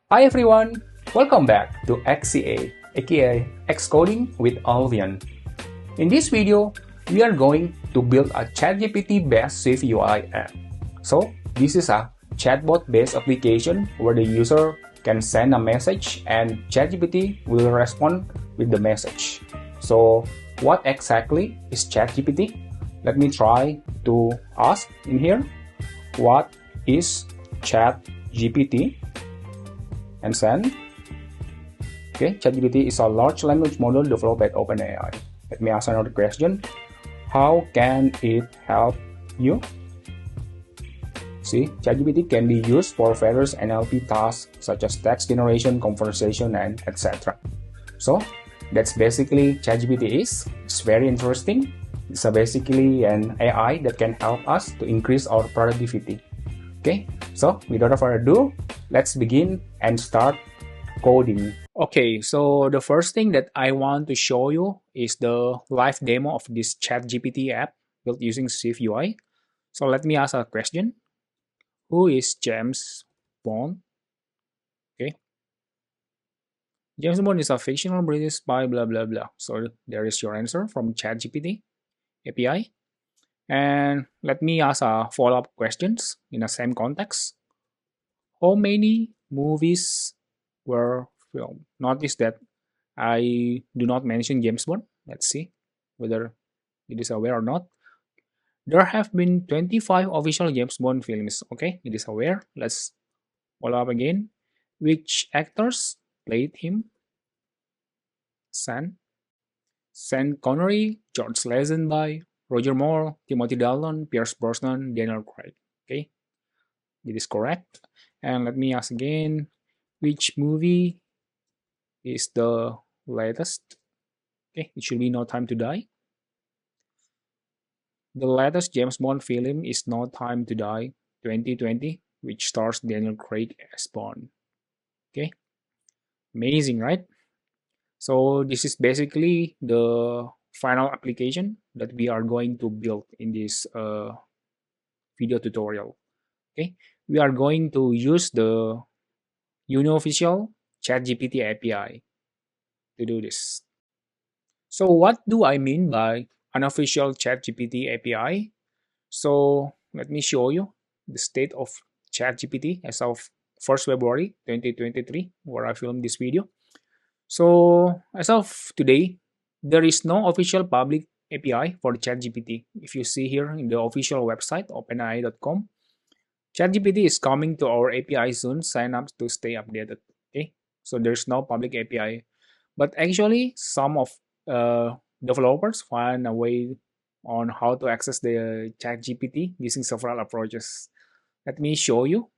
Hi everyone, welcome back to XCA, aka Xcoding with Alvian. In this video, we are going to build a ChatGPT-based SwiftUI app. So, this is a chatbot-based application where the user can send a message and ChatGPT will respond with the message. So, what exactly is ChatGPT? Let me try to ask in here, what is ChatGPT? And send. Okay, ChatGPT is a large language model developed by OpenAI. Let me ask another question. How can it help you? See, ChatGPT can be used for various NLP tasks such as text generation, conversation, and etc. So, that's basically ChatGPT is. It's very interesting. It's basically an AI that can help us to increase our productivity. Okay, so without further ado, let's begin and start coding. Okay, so the first thing that I want to show you is the live demo of this ChatGPT app built using SwiftUI. So let me ask a question. Who is James Bond? Okay, James Bond is a fictional British spy, blah blah blah. So there is your answer from ChatGPT API. And let me ask a follow-up questions in the same context. How many movies were filmed? Notice that I do not mention James Bond. Let's see whether it is aware or not. There have been 25 official James Bond films. Okay, it is aware. Let's follow up again. Which actors played him? Sean Connery, George Lazenby, Roger Moore, Timothy Dalton, Pierce Brosnan, Daniel Craig. Okay, it is correct. And let me ask again, which movie is the latest? Okay, it should be No Time to Die. The latest James Bond film is No Time to Die 2020, which stars Daniel Craig as Bond. Okay, amazing, right? So this is basically the final application that we are going to build in this video tutorial. Okay, we are going to use the unofficial ChatGPT API to do this. So what do I mean by unofficial ChatGPT API? So let me show you the state of ChatGPT as of 1st February 2023, where I filmed this video. So as of today, there is no official public API for ChatGPT. If you see here in the official website, openai.com, ChatGPT is coming to our API soon. Sign up to stay updated. Okay, so there's no public API, but actually some of developers find a way on how to access the ChatGPT using several approaches. Let me show you.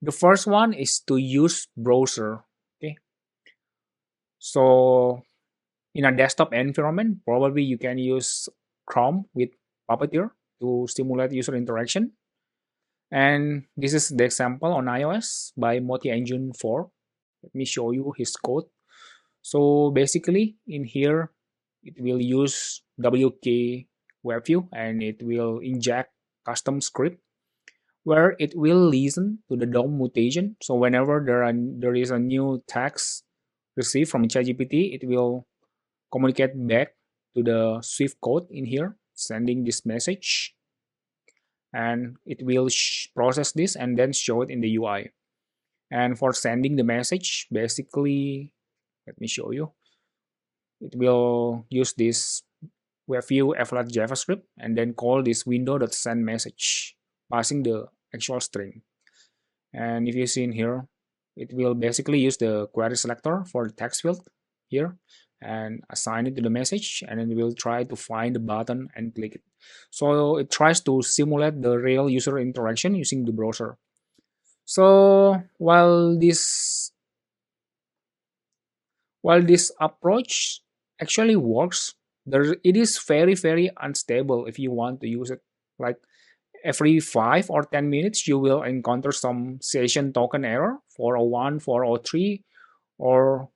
The first one is to use browser. Okay, so in a desktop environment, probably you can use Chrome with Puppeteer to stimulate user interaction. And this is the example on iOS by Moti Engine 4. Let me show you his code. So basically in here, it will use WK WebView and it will inject custom script where it will listen to the DOM mutation. So whenever there is a new text received from ChatGPT, it will communicate back to the Swift code in here, sending this message. And it will process this and then show it in the UI. And for sending the message, basically, let me show you. It will use this WebView flat JavaScript and then call this window.send message, passing the actual string. And if you see in here, it will basically use the query selector for the text field here and assign it to the message, and then it will try to find the button and click it. So it tries to simulate the real user interaction using the browser. So while this approach actually works, it is very unstable if you want to use it. Like every 5 or 10 minutes, you will encounter some session token error 401, 403, or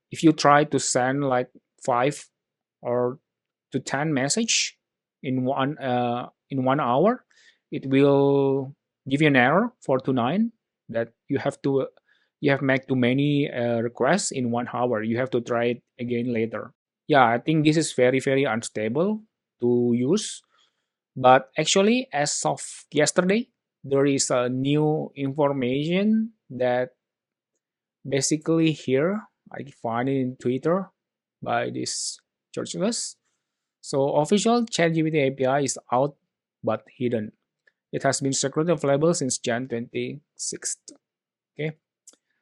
if you try to send like 5 or to 10 message in 1 hour, it will give you an error 429 that you have to you have made too many requests in 1 hour. You have to try it again later. Yeah, I think this is very, very unstable to use. But actually, as of yesterday, there is a new information that basically here I find it in Twitter by this churchless. So official ChatGPT API is out but hidden. It has been secretly available since Jan 26th. Okay.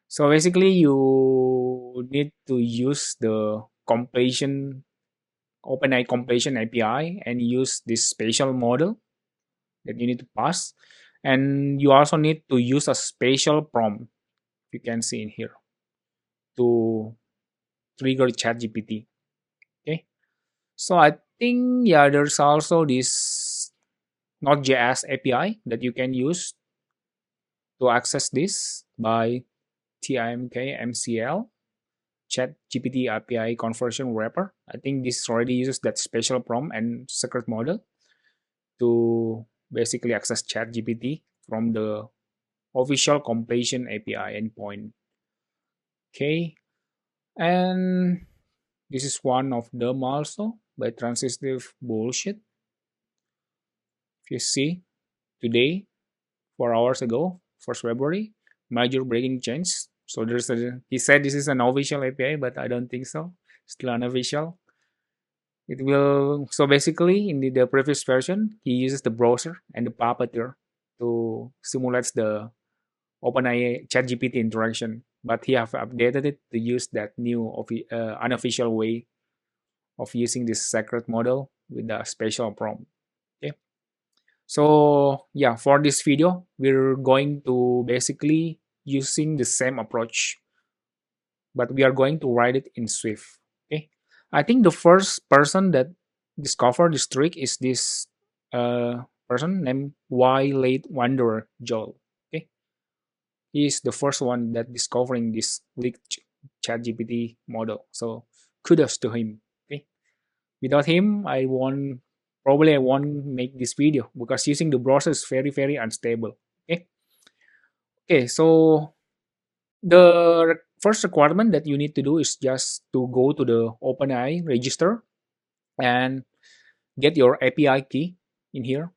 So basically you need to use the completion OpenAI completion API and use this spatial model that you need to pass. And you also need to use a spatial prompt you can see in here to trigger ChatGPT. Okay. So I think yeah, there's also this Node.js API that you can use to access this by TIMK ChatGPT API conversion wrapper. I think this already uses that special prompt and secret model to basically access ChatGPT from the official completion API endpoint. Okay, and this is one of them also by transitive bullshit. If you see today, 4 hours ago, 1st February, major breaking change. So there's a he said this is an official API, but I don't think so. Still unofficial. It will so basically in the previous version he uses the browser and the puppeteer to simulate the OpenAI ChatGPT interaction, but he have updated it to use that new unofficial way of using this secret model with a special prompt. Okay, so yeah, for this video, we're going to basically using the same approach, but we are going to write it in Swift. Okay, I think the first person that discovered this trick is this person named Y Late Wanderer Joel. Okay, he is the first one that discovering this leaked ChatGPT model. So kudos to him. Okay, without him, I won't make this video because using the browser is very very unstable. Okay, okay. So the first requirement that you need to do is just to go to the OpenAI register and get your API key in here.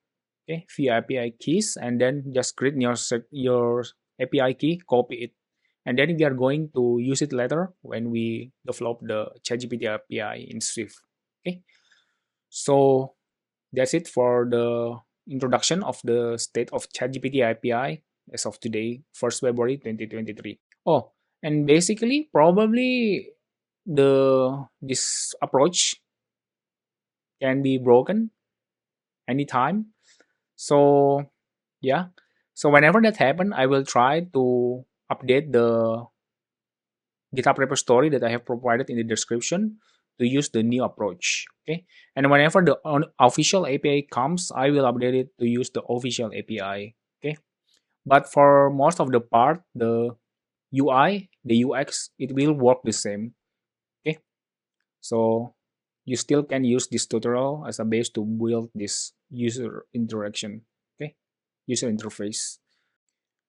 Okay, via API keys, and then just create your API key, copy it, and then we are going to use it later when we develop the ChatGPT API in Swift. Okay, so that's it for the introduction of the state of ChatGPT API as of today, 1st February 2023. Oh, and basically, probably this approach can be broken anytime. So yeah, so whenever that happen, I will try to update the GitHub repository that I have provided in the description to use the new approach. Okay, and whenever the official API comes, I will update it to use the official API. Okay, but for most of the part, the UI, the UX, it will work the same. Okay, so you still can use this tutorial as a base to build this user interaction. Okay, user interface.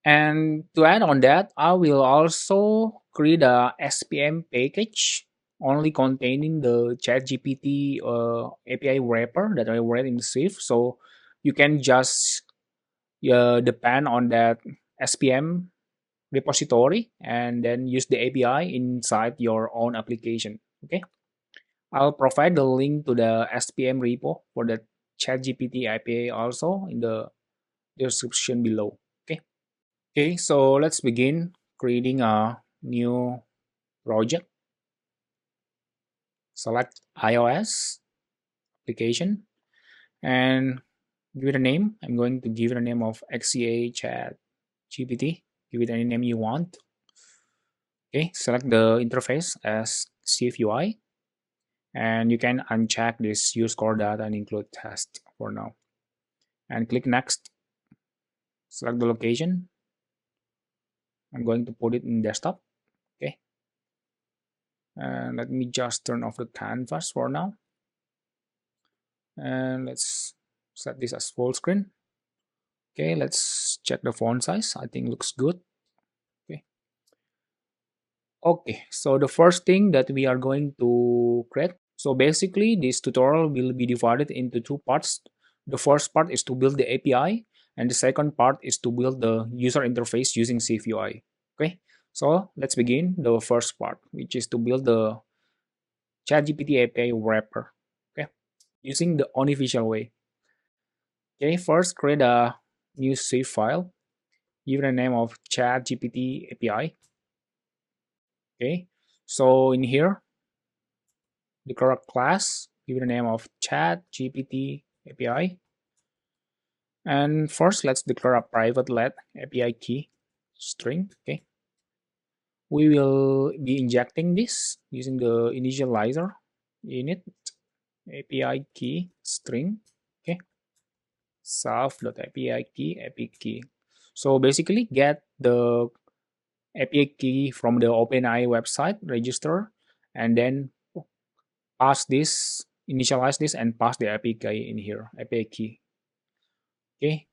And to add on that, I will also create a SPM package only containing the ChatGPT API wrapper that I read in Swift. So you can just depend on that SPM repository and then use the API inside your own application. Okay, I'll provide the link to the SPM repo for the ChatGPT API also in the description below. Okay. Okay, so let's begin creating a new project. Select iOS application and give it a name. I'm going to give it a name of XCA Chat GPT. Give it any name you want. Okay, select the interface as SwiftUI and you can uncheck this use core data and include test for now. And click next. Select the location. I'm going to put it in desktop. Okay. And let me just turn off the canvas for now. And let's set this as full screen. Okay, let's check the font size. I think looks good. Okay, Okay, so the first thing that we are going to create. So basically, this tutorial will be divided into two parts. The first part is to build the API, and the second part is to build the user interface using SwiftUI. Okay, so let's begin the first part, which is to build the ChatGPT API wrapper. Okay, using the unofficial way. Okay, first create a new Swift file. Give it a name of ChatGPT API. Okay, so in here declare a class, give it a name of ChatGPT API. And first, let's declare a private let API key string. Okay, we will be injecting this using the initializer init API key string. Okay, self.api key API key. So basically, get the API key from the OpenAI website register, and then pass this, initialize this, and pass the API key in here, API key. Okay.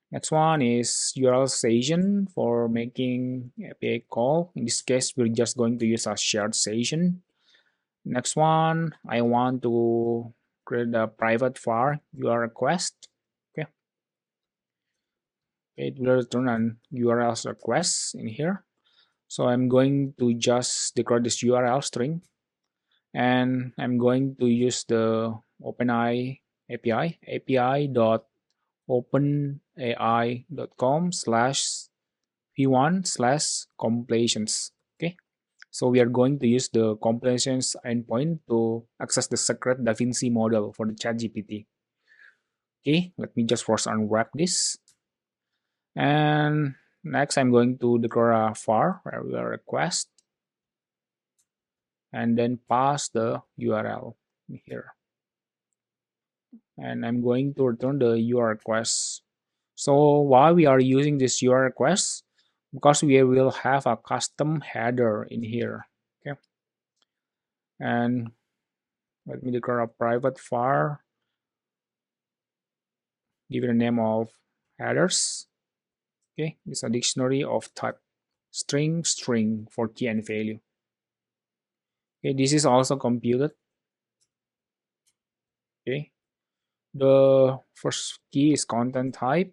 Next one is URL session for making API call. In this case, we're just going to use a shared session. Next one, I want to create a private var URL request. Okay. It will return an URL request in here. So I'm going to just declare this URL string, and I'm going to use the OpenAI API, api.openai.com/v1/completions. Okay, so we are going to use the completions endpoint to access the secret DaVinci model for the ChatGPT. Okay, let me just first unwrap this, and next I'm going to declare a var where we are request, and then pass the URL here, and I'm going to return the URL request. So why we are using this URL request? Because we will have a custom header in here. Okay, and let me declare a private var, give it a name of headers. Okay, it's a dictionary of type string for key and value. Okay, this is also computed. Okay, the first key is content type.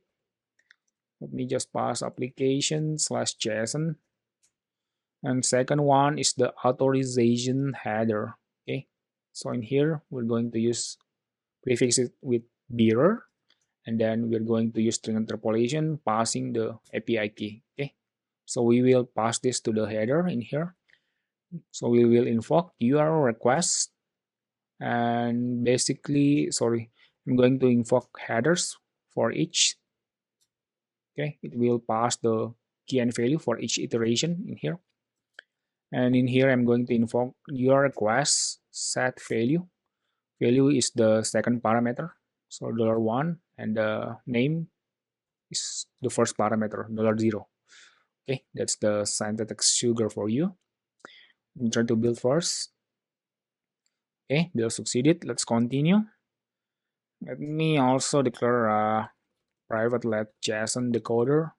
Let me just pass application/JSON, and second one is the authorization header. Okay, so in here we're going to use prefix it with bearer, and then we're going to use string interpolation passing the API key. Okay, so we will pass this to the header in here. So we will invoke URL request, and basically, sorry, I'm going to invoke headers for each. Okay, it will pass the key and value for each iteration in here. And in here, I'm going to invoke URL request set value. Value is the second parameter, so $1, and the name is the first parameter, $0. Okay, that's the synthetic sugar for you. We try to build first. Okay, build succeeded. Let's continue. Let me also declare a private let JSON decoder.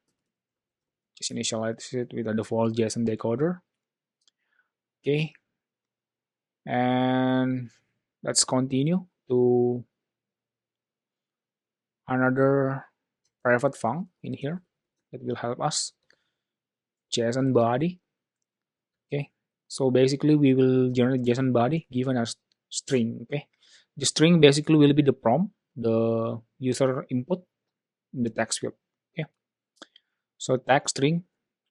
Just initialize it with a default JSON decoder. Okay, and let's continue to another private func in here that will help us. JSON body. Okay, so basically we will generate JSON body given as string. Okay, the string basically will be the prompt, the user input in the text field. Okay, so tag string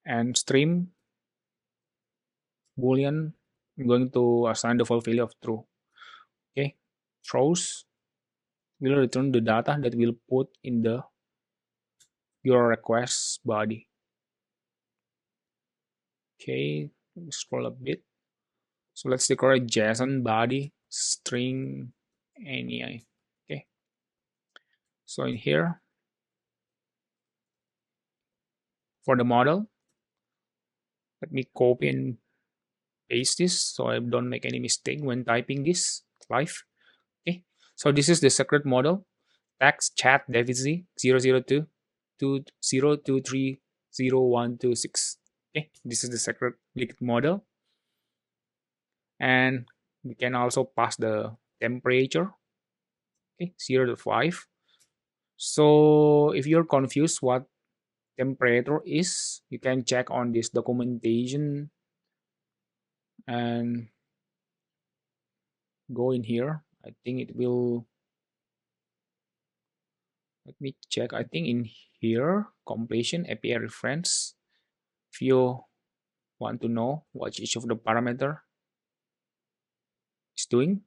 and stream boolean. I'm going to assign the default value of true. Okay, throws will return the data that we'll put in the your request body. Okay, scroll a bit. So let's declare JSON body string any. Okay, so in here for the model, let me copy and paste this so I don't make any mistake when typing this live. Okay, so this is the secret model text chat device 002 2023 0126. Okay, this is the secret liquid model. And we can also pass the temperature, okay, 0 to 5. So if you're confused what temperature is, you can check on this documentation and go in here. I think it will, let me check. I think in here, completion API reference, if you want to know what each of the parameter is doing.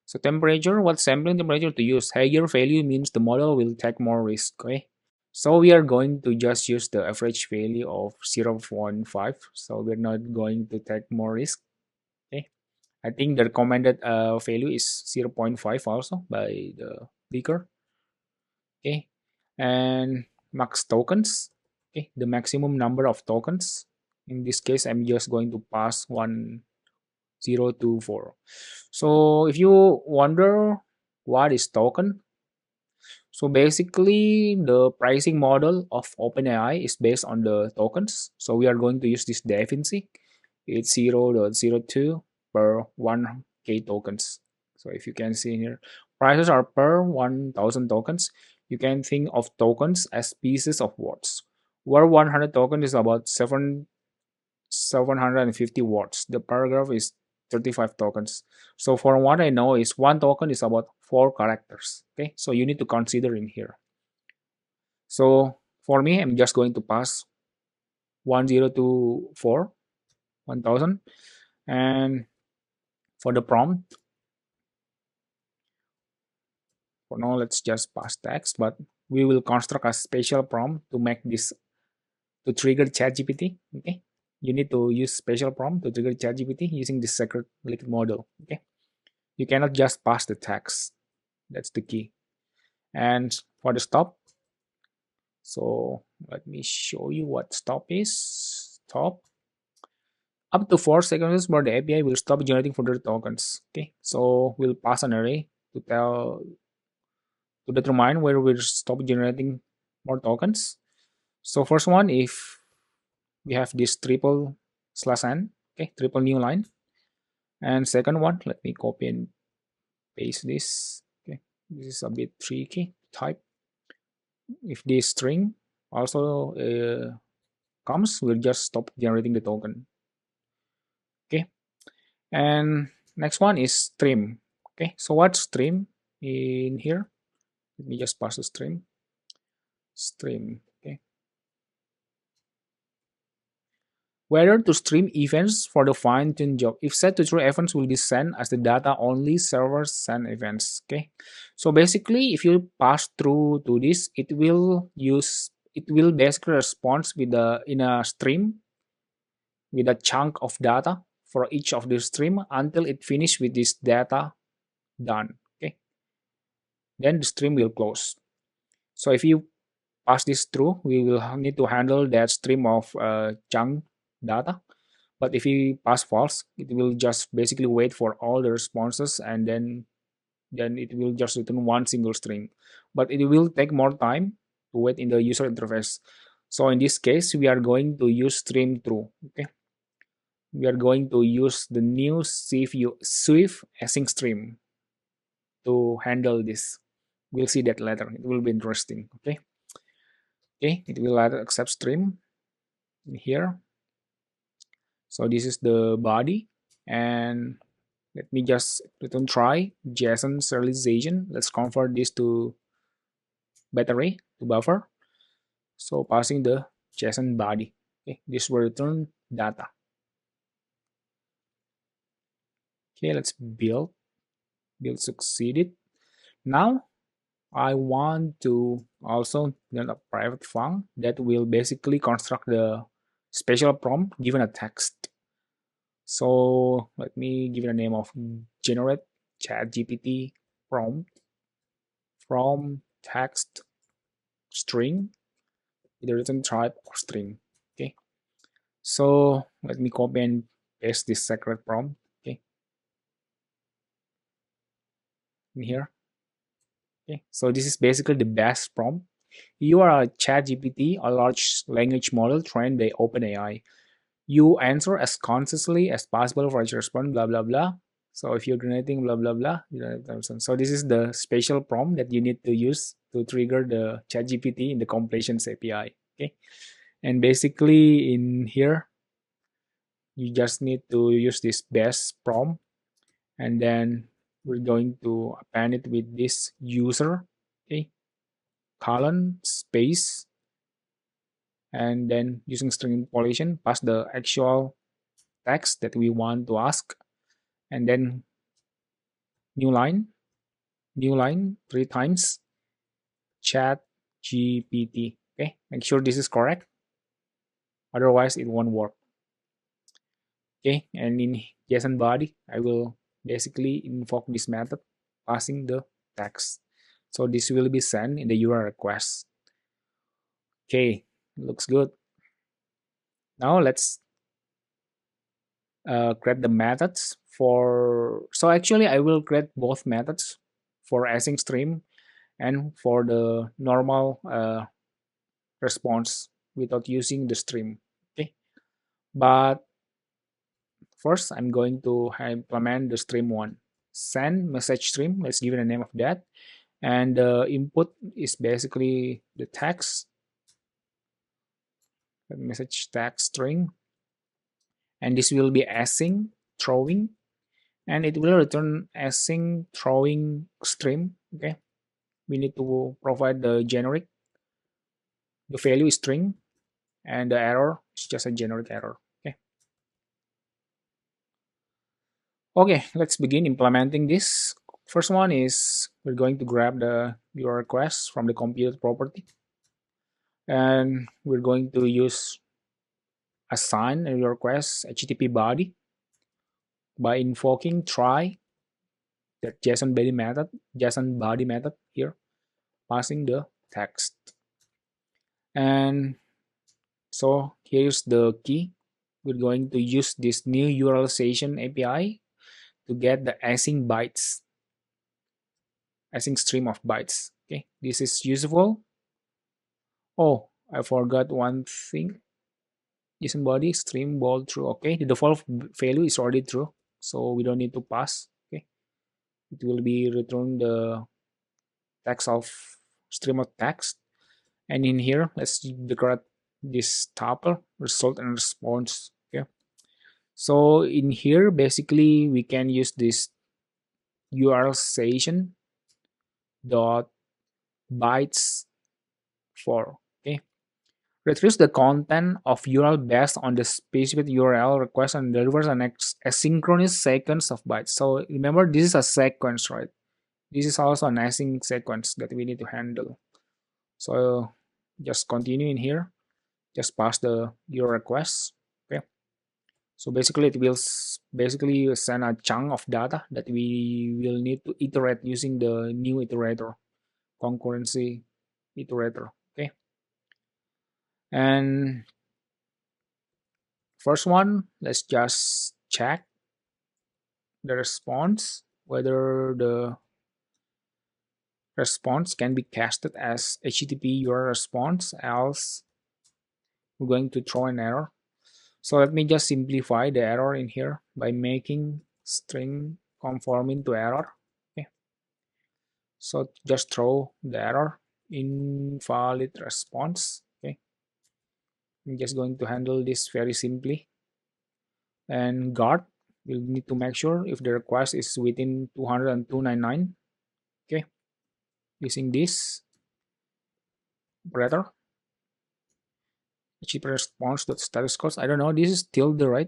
So temperature, what sampling temperature to use? Higher value means the model will take more risk. Okay. So we are going to just use the average value of 0.5. So we're not going to take more risk. Okay. I think the recommended value is 0.5 also by the leaker. Okay. And max tokens. Okay. The maximum number of tokens. In this case, I'm just going to pass 1024. So if you wonder what is token, so basically the pricing model of OpenAI is based on the tokens. So we are going to use this deficiency. It's 0.02 per 1k tokens. So if you can see here, prices are per 1000 tokens. You can think of tokens as pieces of words. Where 100 token is about 750 words. The paragraph is 35 tokens. So for what I know is one token is about 4 characters. Okay, so you need to consider in here. So for me, I'm just going to pass 1024 1000. And for the prompt, for now, let's just pass text, but we will construct a special prompt to make this to trigger ChatGPT. Okay, you need to use special prompt to trigger ChatGPT using the secret liquid model. Okay, you cannot just pass the text. That's the key. And for the stop, so let me show you what stop is. Stop up to 4 seconds where the API will stop generating further tokens. Okay, so we'll pass an array to determine where we'll stop generating more tokens. So first one, if we have this triple slash n, okay, triple new line. And second one, let me copy and paste this. Okay, this is a bit tricky type. If this string also comes, we'll just stop generating the token. Okay, and next one is stream. Okay, so what's stream in here? Let me just pass the stream. Okay, whether to stream events for the fine-tune job. If set to true, events will be sent as the data only servers send events. Okay, so basically if you pass through to this, it will basically respond with the in a stream with a chunk of data for each of the stream until it finish with this data done. Okay, then the stream will close. So if you pass this through, we will need to handle that stream of chunk data. But if you pass false, it will just basically wait for all the responses, and then it will just return one single string. But it will take more time to wait in the user interface. So in this case, we are going to use stream through. Okay, we are going to use the new Swift async stream to handle this. We'll see that later. It will be interesting. Okay. Okay, it will either accept stream in here. So this is the body, and let me just return try JSON serialization. Let's convert this to battery to buffer. So passing the JSON body. Okay, this will return data. Okay, let's build. Build succeeded. Now I want to also build a private function that will basically construct the special prompt given a text. So let me give it a name of generate ChatGPT prompt from text string with the return type of string. Okay. So let me copy and paste this secret prompt. Okay. In here. Okay. So this is basically the best prompt. You are a ChatGPT, a large language model trained by OpenAI. You answer as concisely as possible for each response, blah blah blah. So if you're generating blah blah blah, so this is the special prompt that you need to use to trigger the ChatGPT in the completions API. Okay, and basically in here you just need to use this best prompt, and then we're going to append it with this user, okay, colon space, and then using string interpolation pass the actual text that we want to ask, and then new line, new line 3 times chat GPT. Okay, make sure this is correct, otherwise it won't work. Okay, and in JSON body I will basically invoke this method passing the text, so this will be sent in the URL request. Okay, looks good. Now let's create the methods for, so actually I will create both methods for async stream and for the normal response without using the stream. Okay, but first I'm going to implement the stream one. Send message stream, let's give it a name of that, and the input is basically the text, the message text string, and this will be async throwing, and it will return async throwing stream. Okay, we need to provide the generic, the value is string, and the error is just a generic error. Okay, okay, let's begin implementing this. First one is we're going to grab the URL request from the computed property, and we're going to use assign a URL request HTTP body by invoking try that JSON body method here, passing the text. And so here's the key. We're going to use this new URLization API to get the async bytes, async stream of bytes. Okay, this is useful. Oh, I forgot one thing. JSON body stream bold true. Okay, the default value is already true, so we don't need to pass. Okay, it will be return the text of stream of text, and in here let's declare this tuple result and response. Okay, so in here basically we can use this URLization dot bytes for. Okay, retrieves the content of URL based on the specific URL request and delivers an asynchronous sequence of bytes. So remember, this is a sequence, right? This is also an async sequence that we need to handle. So just continue in here, just pass the URL request. Okay, so basically it will basically send a chunk of data that we will need to iterate using the new iterator, concurrency iterator. Okay, and first one, let's just check the response, whether the response can be casted as HTTP URL response, else we're going to throw an error. So let me just simplify the error in here by making string conforming to error. Okay, so just throw the error invalid response. Okay, I'm just going to handle this very simply. And guard, we'll need to make sure if the request is within 200 and 299. Okay, using this operator, HTTP response dot status code. I don't know, this is tilde, right?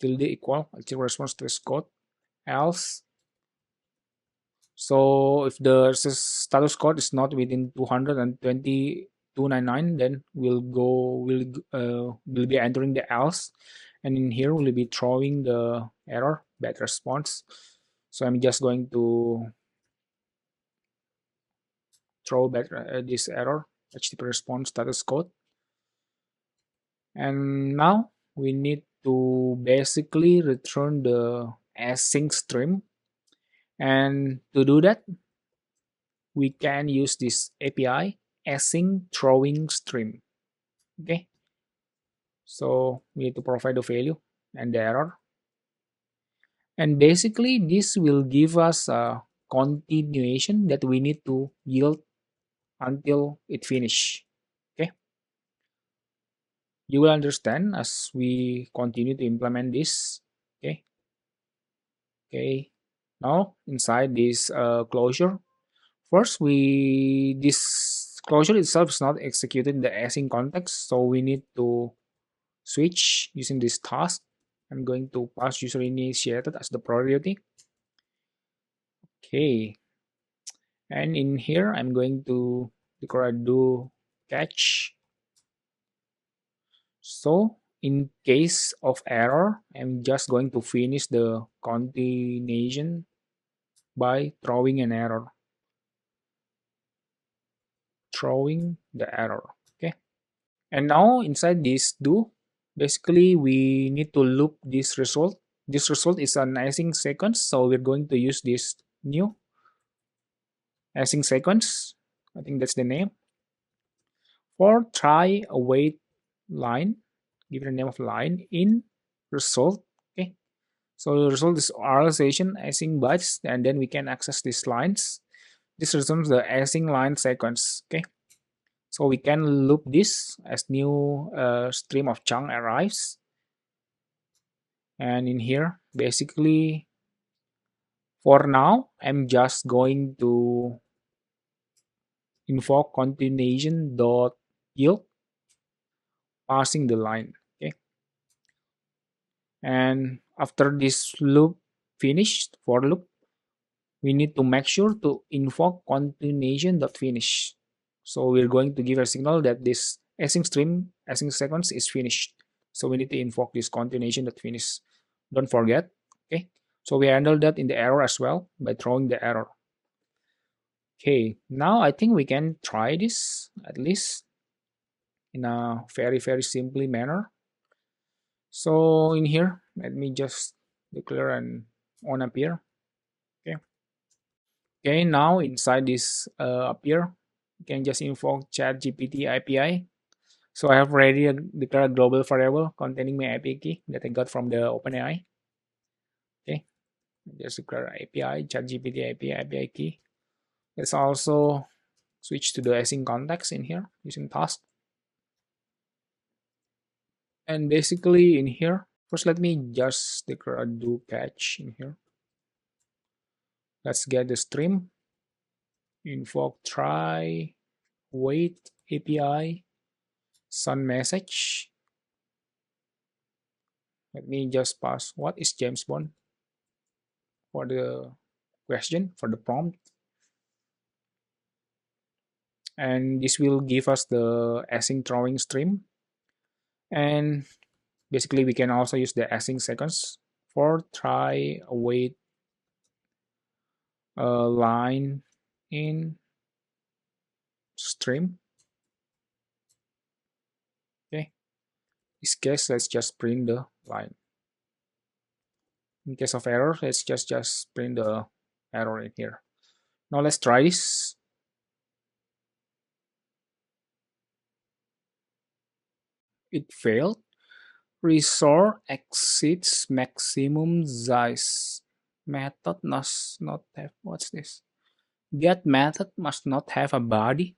Tilde equal HTTP response status code, else. So if the status code is not within 22299, then we'll be entering the else, and in here we'll be throwing the error bad response. So I'm just going to throw back this error HTTP response status code, and now we need to basically return the async stream, and to do that we can use this API async throwing stream. Okay, So we need to provide the value and the error. And basically, this will give us a continuation that we need to yield until it finish. Okay, you will understand as we continue to implement this. Okay, okay. Now inside this closure, first we this closure itself is not executed in the async context, so we need to switch using this task. I'm going to pass user initiated as the priority. Okay, and in here I'm going to declare do catch. So in case of error, I'm just going to finish the continuation by throwing an error, throwing the error. Okay, and now inside this do, basically we need to loop this result. This result is an async sequence, so we're going to use this new async sequence. I think that's the name. For try await line, give it a name of line in result. Okay, so the result is RSation async bytes, and then we can access these lines. This resumes the async line sequence. Okay, so we can loop this as new stream of chunk arrives, and in here basically for now I'm just going to invoke continuation dot yield passing the line. Okay, and after this loop finished for loop, we need to make sure to invoke continuation.finish. So we're going to give a signal that this async stream async sequence is finished. So we need to invoke this continuation.finish. Don't forget. Okay, so we handle that in the error as well by throwing the error. Okay, now I think we can try this at least in a very simply manner. So in here, let me just declare an on appear. Okay. Okay, now inside this appear, you can just invoke ChatGPT API. So I have already declared a global variable containing my API key that I got from the OpenAI. Okay, just declare API, ChatGPT API key. Let's also switch to the async context in here using task. And basically in here, first let me just declare a do catch in here. Let's get the stream, invoke try, wait API, send message. Let me just pass what is James Bond for the question, for the prompt. And this will give us the async throwing stream. And basically we can also use the async sequence for try await a line in stream. Okay, in this case let's just print the line. In case of error, let's just print the error in here. Now let's try this. It failed. Resort exceeds maximum size. Method must not have, what's this? Get method must not have a body.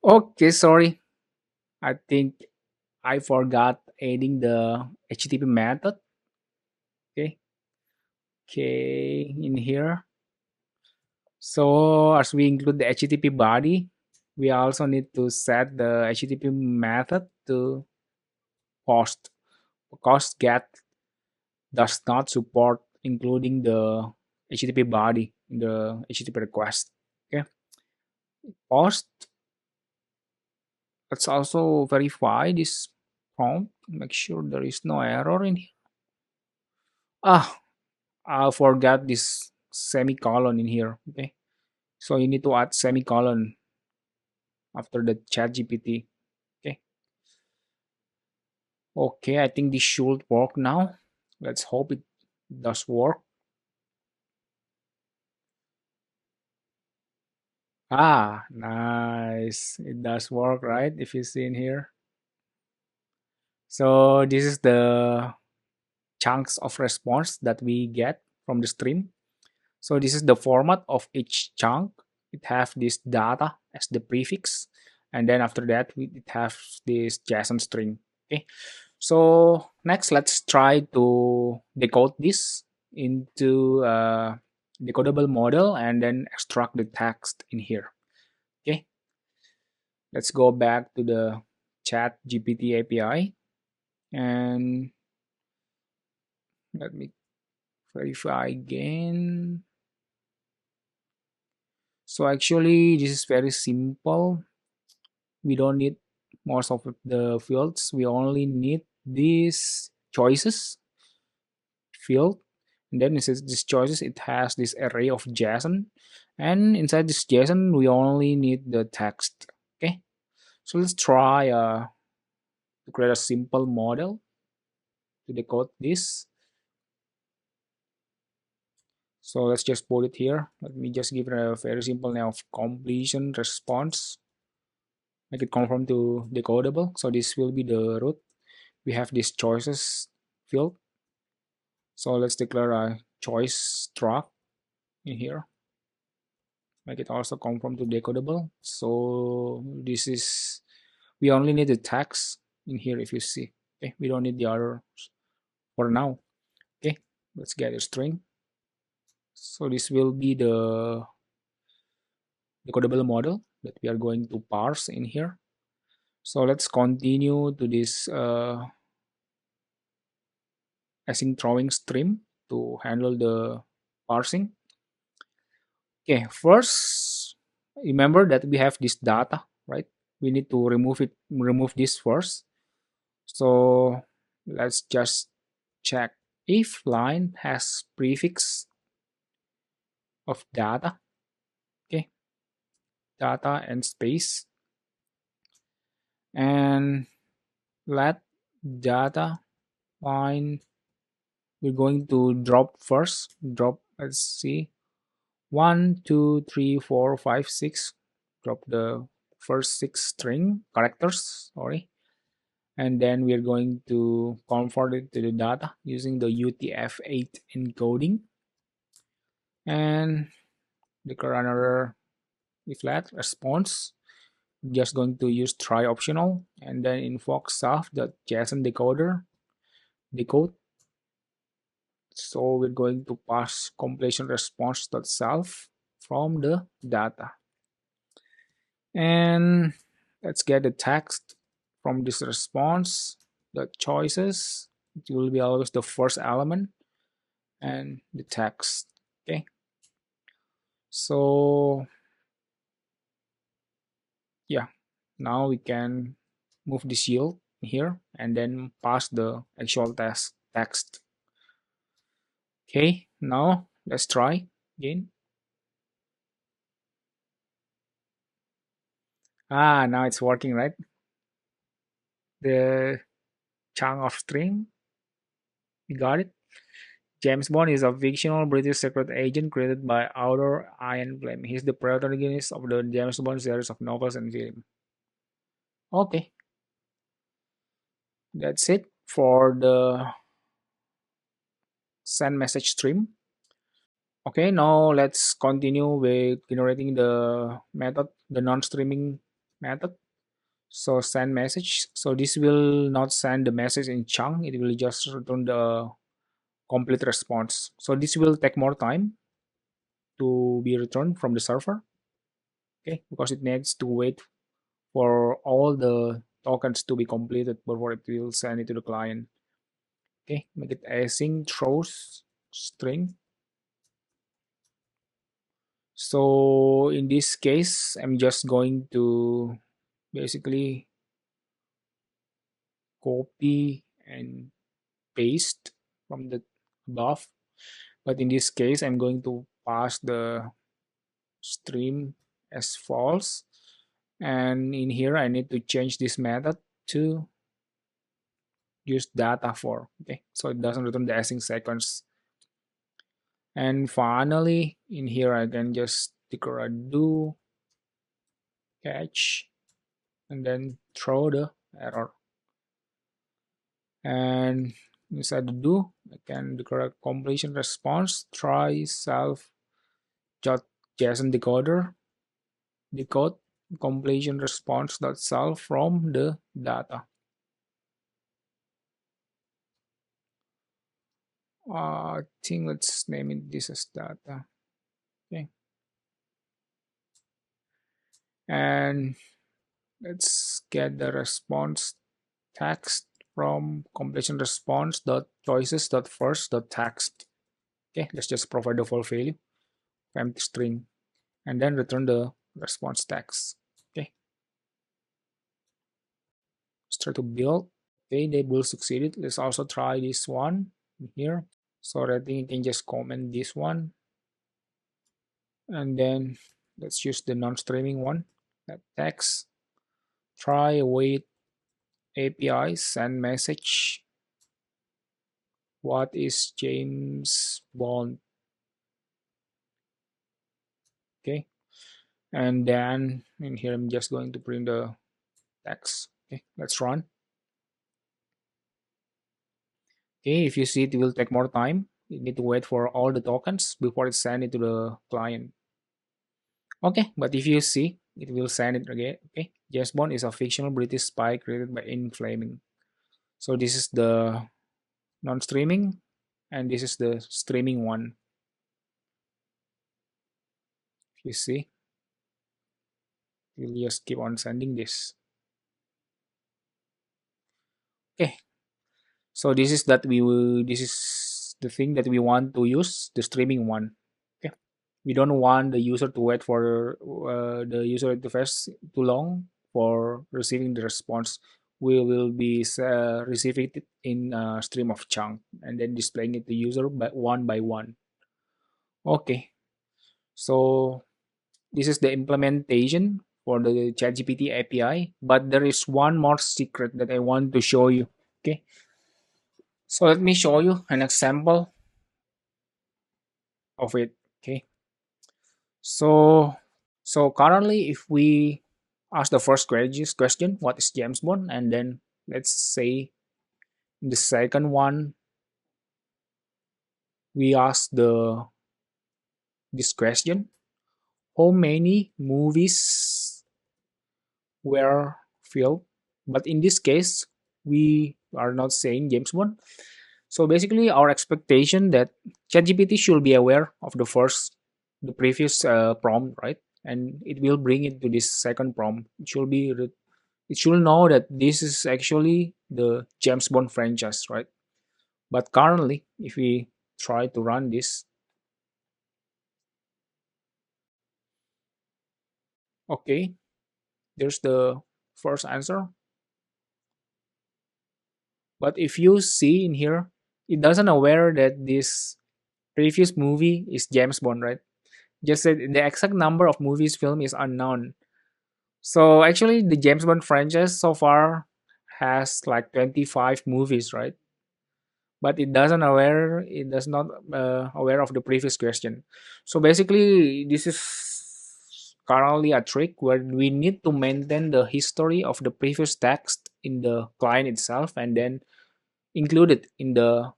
Okay, sorry. I think I forgot adding the HTTP method. Okay. Okay, in here. So as we include the HTTP body, we also need to set the HTTP method to post, because get does not support including the HTTP body in the HTTP request. Okay, post. Let's also verify this prompt. Make sure there is no error in here. Ah, I forgot this semicolon in here. Okay, so you need to add semicolon after the chat GPT. Okay, okay, I think this should work now. Let's hope it does work. Ah, nice. It does work, right? If you see in here. So this is the chunks of response that we get from the stream. So this is the format of each chunk. It have this data as the prefix, and then after that it has this JSON string. Okay. So next, let's try to decode this into a decodable model and then extract the text in here. Okay. Let's go back to the ChatGPT API and let me verify again. So actually, this is very simple. We don't need most of the fields. We only need these choices field. And then this choices, it has this array of JSON. And inside this JSON, we only need the text. Okay. So let's try to create a simple model to decode this. So let's just put it here. Let me just give it a very simple name of completion response. Make it conform to decodable. So this will be the root. We have this choices field. So let's declare a choice struct in here. Make it also conform to decodable. So this is, we only need the text in here if you see. Okay, we don't need the other for now. Okay, let's get a string. So this will be the decodable model that we are going to parse in here. So let's continue to this async throwing stream to handle the parsing. Okay, first remember that we have this data, right? We need to remove this first. So let's just check if line has prefix of data. Okay, data and space, and let data line, we're going to drop first. Drop, let's see, 1 2 3 4 5 6. Drop the first six string characters, sorry, and then we're going to convert it to the data using the UTF-8 encoding, and declare another if let response. Just going to use try optional and then invoke self.json decoder decode. So we're going to pass completion response.self from the data, and let's get the text from this response. The choices, it will be always the first element and the text. Okay, so yeah, now we can move the shield here and then pass the actual text. Okay, now let's try again. Now it's working, right? The chunk of string, we got it. James Bond is a fictional British secret agent created by author Ian Fleming. He's the protagonist of the James Bond series of novels and film. Okay, that's it for the send message stream. Okay, now let's continue with generating the method, the non-streaming method. So send message. So this will not send the message in chunk. It will just return the complete response. So this will take more time to be returned from the server. Okay, because it needs to wait for all the tokens to be completed before it will send it to the client. Okay, make it async throws string. So in this case, I'm just going to basically copy and paste from the above. But in this case, I'm going to pass the stream as false. And in here, I need to change this method to use data for. Okay, so it doesn't return the async sequence. And finally, in here, I can just declare a do catch and then throw the error. And inside the do, I can declare completion response, try self JSON decoder, decode completion response dot self from the data. I think let's name it this as data. Okay. And let's get the response text from completion response dot choices dot first dot text. Okay, let's just provide the full value of empty string and then return the response text. Okay, let's try to build. Okay, they will succeeded. Let's also try this one here. So I think you can just comment this one and then let's use the non-streaming one. That text. Try await API send message. What is James Bond? Okay, and then in here I'm just going to print the text. Okay, let's run. Okay, if you see it will take more time. You need to wait for all the tokens before it's sent it to the client. Okay, but if you see, it will send it again. Okay, James Bond is a fictional British spy created by Inflaming. So this is the non-streaming, and this is the streaming one. If you see, we'll just keep on sending this. Okay, so this is that we will. This is the thing that we want to use the streaming one. Okay, we don't want the user to wait for the user interface too long for receiving the response. We will be receiving it in a stream of chunk and then displaying it to user by one. Okay, so this is the implementation for the ChatGPT API, but there is one more secret that I want to show you. Okay, so let me show you an example of it. Okay, so currently, if we ask the first question, what is James Bond, and then let's say the second one we ask the this question: how many movies were filmed? But in this case, we are not saying James Bond. So basically, our expectation that ChatGPT should be aware of the previous prompt, right? And it will bring it to this second prompt. It should know that this is actually the James Bond franchise, right? But currently, if we try to run this, okay, there's the first answer. But if you see in here, it doesn't aware that this previous movie is James Bond, right? Just said the exact number of movies film is unknown. So actually, the James Bond franchise so far has like 25 movies, right? But it does not aware of the previous question. So basically, this is currently a trick where we need to maintain the history of the previous text in the client itself and then include it in the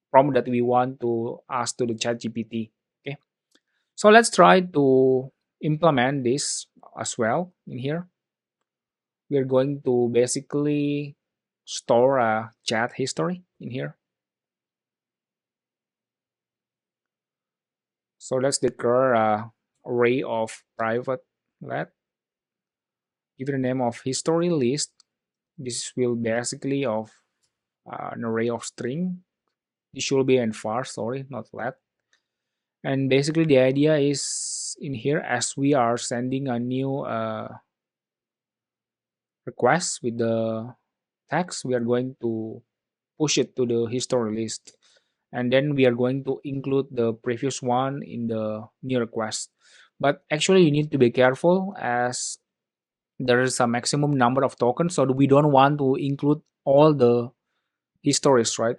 prompt that we want to ask to the chat gpt. Okay, so let's try to implement this as well in here. We're going to basically store a chat history in here. So let's declare a array of private let, give it a name of history list. This will basically of an array of string. This should be and far, sorry, not let. And basically the idea is in here, as we are sending a new request with the text, we are going to push it to the history list, and then we are going to include the previous one in the new request. But actually you need to be careful as there is a maximum number of tokens, so we don't want to include all the histories, right?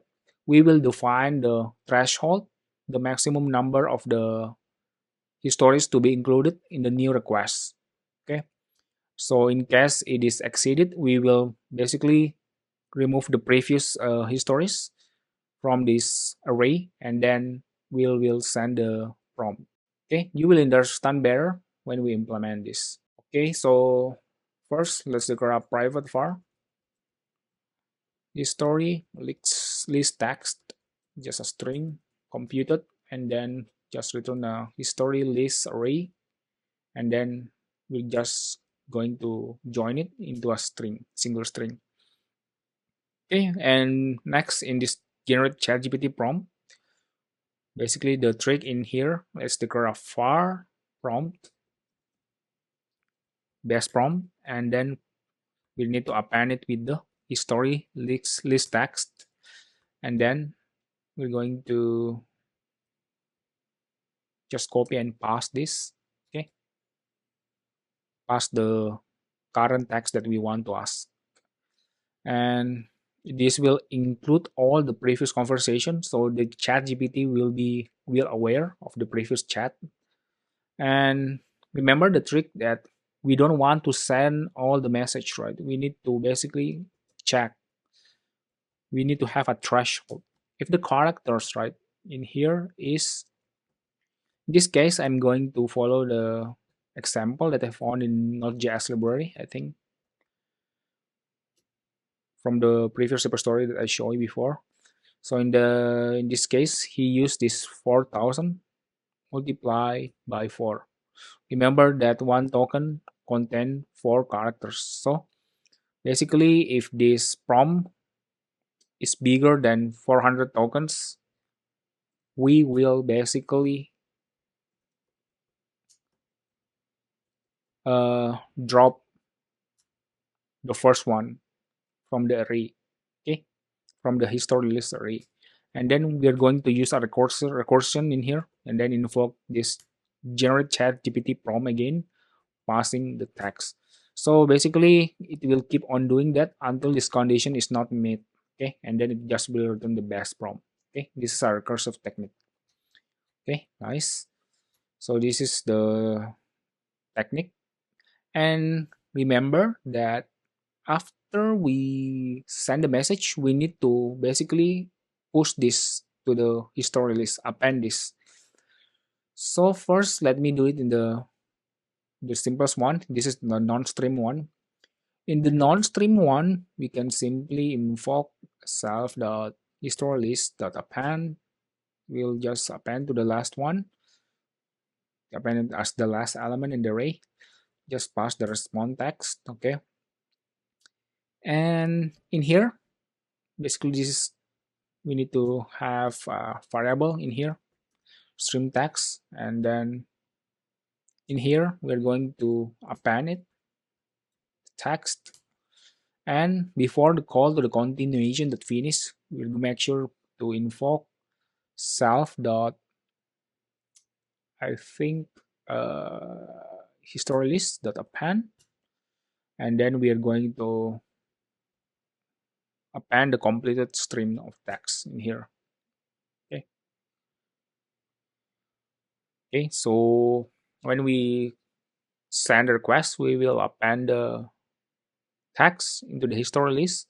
We will define the threshold, the maximum number of the histories to be included in the new request. Okay, so in case it is exceeded, we will basically remove the previous histories from this array, and then we'll send the prompt. Okay, you will understand better when we implement this. Okay, so first let's declare a private var history list text, just a string computed, and then just return a history list array, and then we're just going to join it into a string, single string. Okay, and next in this generate ChatGPT prompt, basically the trick in here is declare a var prompt, base prompt, and then we need to append it with the history list text, and then we're going to just copy and paste this. Okay, pass the current text that we want to ask, and this will include all the previous conversation, so the chat gpt will be well aware of the previous chat. And remember the trick that we don't want to send all the message, right? We need to basically check, we need to have a threshold. If the characters right in here is, in this case I'm going to follow the example that I found in Node.js library, I think, from the previous repository that I showed you before. So in this case, he used this 4,000 multiplied by 4. Remember that one token contain 4 characters. So basically, if this prompt is bigger than 400 tokens, we will basically drop the first one from the array, okay, from the history list array. And then we are going to use a recursion in here, and then invoke this generate chat GPT prompt again, passing the text. So basically, it will keep on doing that until this condition is not met. Okay, and then it just will return the best prompt. Okay, this is our recursive technique. Okay, nice. So this is the technique, and remember that after we send the message, we need to basically push this to the history list, append this. So first, let me do it in the simplest one. This is the non-stream one. In the non-stream one, we can simply invoke self.history_list.append. We'll just append to the last one, append it as the last element in the array. Just pass the response text, okay? And in here, basically this is, we need to have a variable in here, stream text, and then in here we're going to append it, text. And before the call to the continuation that finish, we'll make sure to invoke self dot, I think, history list dot append, and then we are going to append the completed stream of text in here. Okay. Okay. So when we send a request, we will append the text into the history list,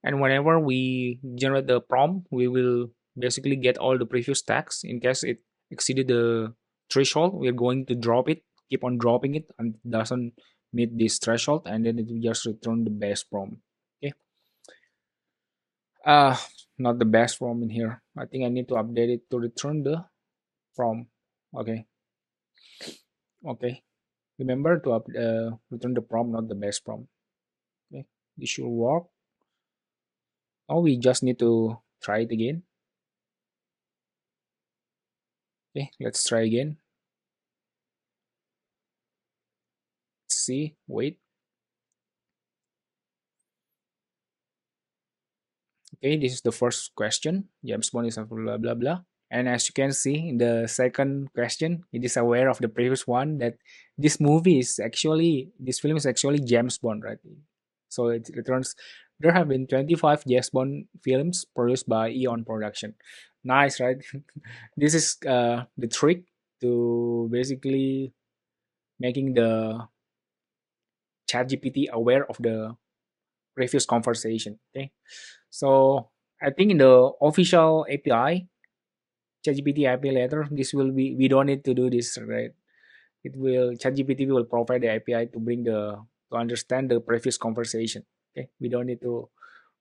and whenever we generate the prompt, we will basically get all the previous text. In case it exceeded the threshold, we're going to drop it, keep on dropping it, and it doesn't meet this threshold, and then it will just return the best prompt. Okay, uh not the best prompt in here, I think I need to update it to return the prompt. Okay, okay, remember to return the prompt, not the best prompt. Okay, this should work. Oh, we just need to try it again. Okay, let's try again. Let's see, wait. Okay, this is the first question. James Bond is a blah blah blah. And as you can see in the second question, it is aware of the previous one that this movie is actually, this film is actually James Bond, right? So it returns, there have been 25 James Bond films produced by Eon Production. Nice, right? This is the trick to basically making the ChatGPT aware of the previous conversation. Okay, so I think in the official API, ChatGPT API later, this will be, we don't need to do this, right? It will, ChatGPT will provide the API to bring the, to understand the previous conversation. Okay, we don't need to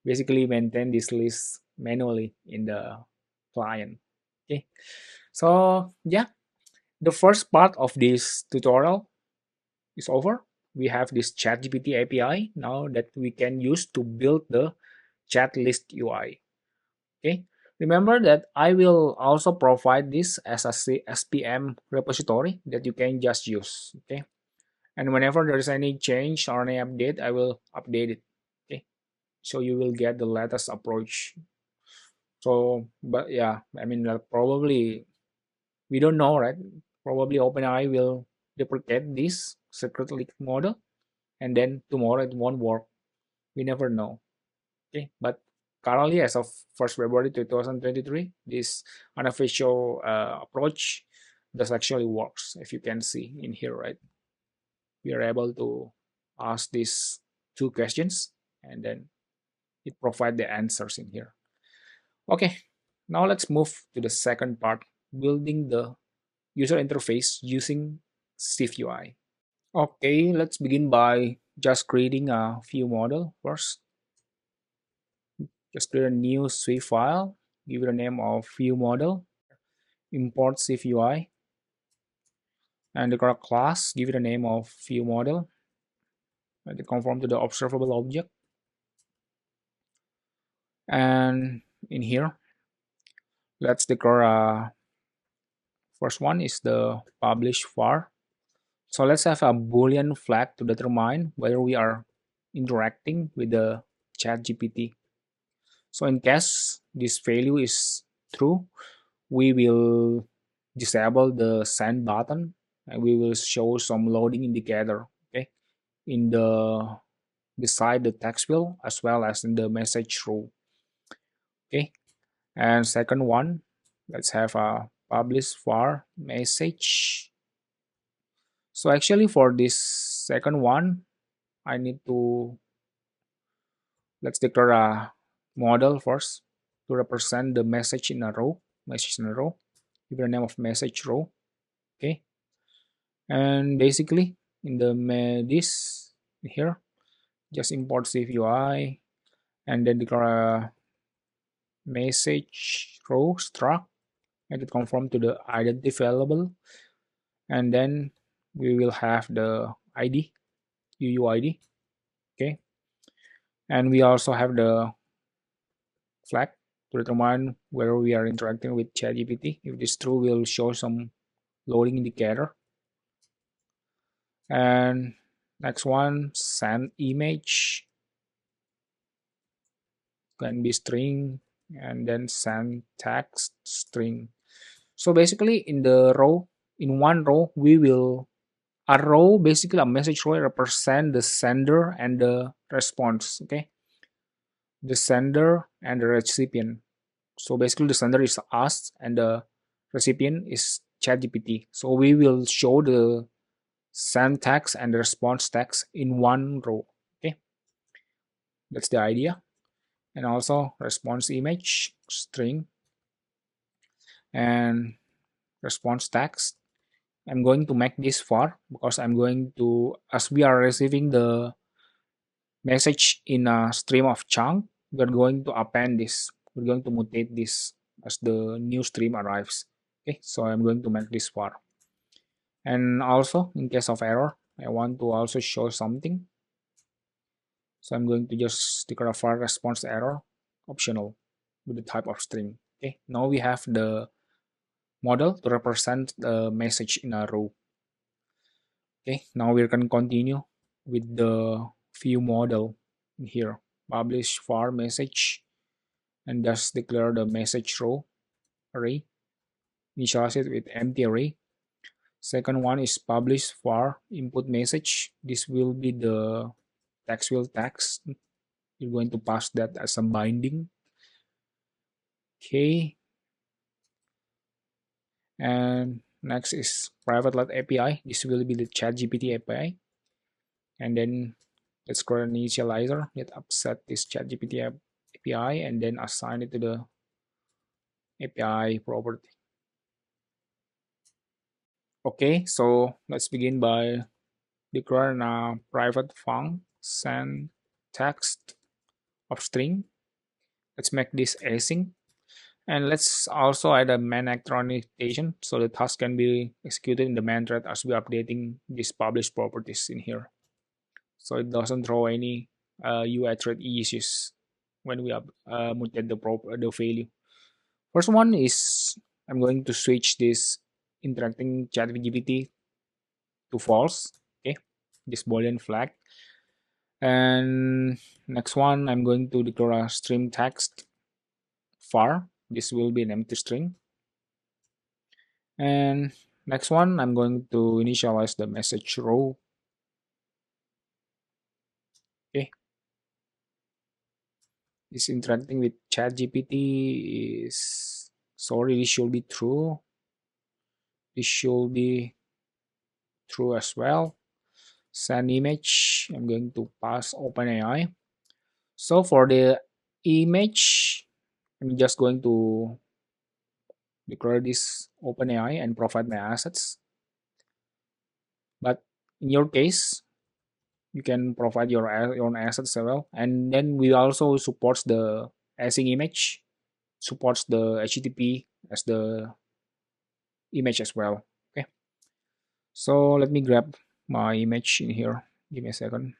basically maintain this list manually in the client. Okay, so yeah, the first part of this tutorial is over. We have this ChatGPT API now that we can use to build the chat list UI. Okay, remember that I will also provide this as a SPM repository that you can just use. Okay, and whenever there is any change or any update, I will update it. Okay, so you will get the latest approach. So, but yeah, I mean, probably we don't know, right? Probably OpenAI will deprecate this secret leak model, and then tomorrow it won't work. We never know. Okay, but currently, as of 1st February 2023, this unofficial approach does actually works. If you can see in here, right? We are able to ask these two questions, and then it provide the answers in here. Okay, now let's move to the second part, building the user interface using SwiftUI. Okay, let's begin by just creating a view model first. Just create a new Swift file, give it a name of view model, import SwiftUI, and the correct class, give it a name of view model, and it conform to the observable object. And in here, let's declare first one is the publish var. So let's have a boolean flag to determine whether we are interacting with the ChatGPT. So in case this value is true, we will disable the send button and we will show some loading indicator, okay, in the beside the text field as well as in the message row. Okay, and second one, let's have a publish var message. So actually for this second one, I need to, let's declare a model first to represent the message in a row, give it a name of message row. Okay, and basically in the this here, just import SwiftUI and then declare a message row struct, and it conform to the identity variable, and then we will have the ID, UUID. Okay, and we also have the flag to determine whether we are interacting with ChatGPT. If this true, we'll show some loading indicator. And next one, send image, can be string, and then send text string. So basically in the row, in one row, we will, a row, basically a message row represent the sender and the response, okay? The sender and the recipient. So basically the sender is us and the recipient is ChatGPT. So we will show the send text and the response text in one row, okay? That's the idea. And also response image string and response text. I'm going to make this var because I'm going to, as we are receiving the message in a stream of chunk, we're going to append this. We're going to mutate this as the new stream arrives. Okay, so I'm going to make this var. And also, in case of error, I want to also show something. So I'm going to just declare a var response error optional with the type of string. Okay, now we have the model to represent the message in a row. Okay, now we can continue with the view model here. Publish var message and just declare the message row array. Initialize it with empty array. Second one is publish var input message. This will be the text field text. You're going to pass that as a binding. Okay. And next is private let API. This will be the ChatGPT API. And then Let's create an initializer. Let upset this ChatGPT API and then assign it to the API property. Okay, so let's begin by declaring a private func send text of string. Let's make this async. And let's also add a main actor annotation so the task can be executed in the main thread as we're updating these published properties in here. So it doesn't throw any UI thread issues when we mutate the value. First one is I'm going to switch this interacting ChatGPT to false. Okay, this boolean flag. And next one, I'm going to declare a stream text var. This will be an empty string. And next one, I'm going to initialize the message row. Okay, this interacting with ChatGPT is sorry. This should be true. This should be true as well. Send image. I'm going to pass OpenAI. So for the image, I'm just going to declare this OpenAI and provide my assets. But in your case, you can provide your own assets as well. And then we also supports the async image, supports the HTTP as the image as well. Okay. So let me grab my image in here. Give me a second.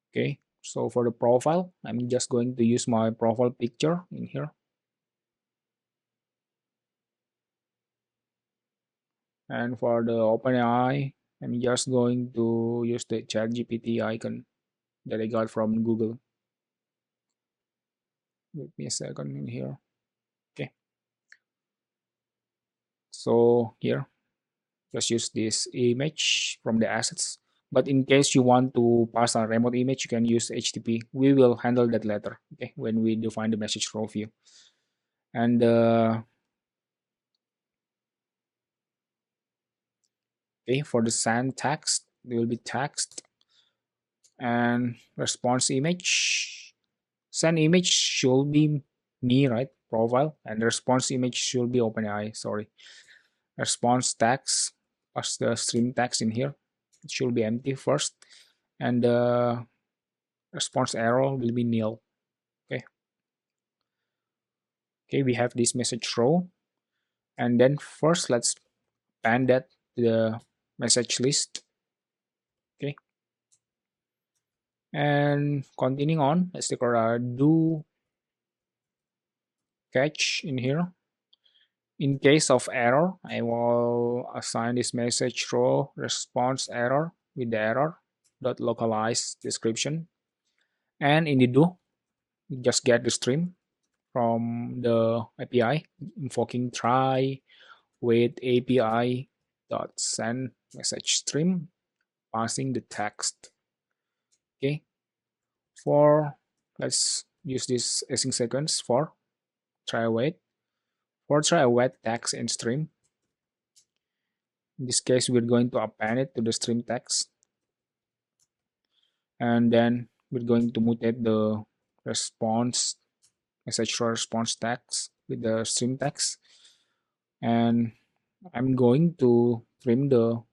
Okay. So for the profile, I'm just going to use my profile picture in here. And for the OpenAI, I'm just going to use the ChatGPT icon that I got from Google. Give me a second in here. Okay. So here, just use this image from the assets. But in case you want to pass a remote image, you can use HTTP. We will handle that later, okay, when we define the message row view. And okay, for the send text, there will be text and response image. Send image should be me, right? Profile, and the response image should be OpenAI. Sorry, response text, pass the stream text in here. It should be empty first, and the response error will be nil. Okay. Okay, we have this message row, and then first let's append that to the message list. Okay, and continuing on, let's take a do catch in here. In case of error, I will assign this message row response error with the error dot localize description, and in the do, you just get the stream from the API invoking try with API dot send message stream passing the text. Okay, for let's use this async sequence for try await. For try await text in stream, in this case we're going to append it to the stream text, and then we're going to mutate the response message for response text with the stream text, and I'm going to trim the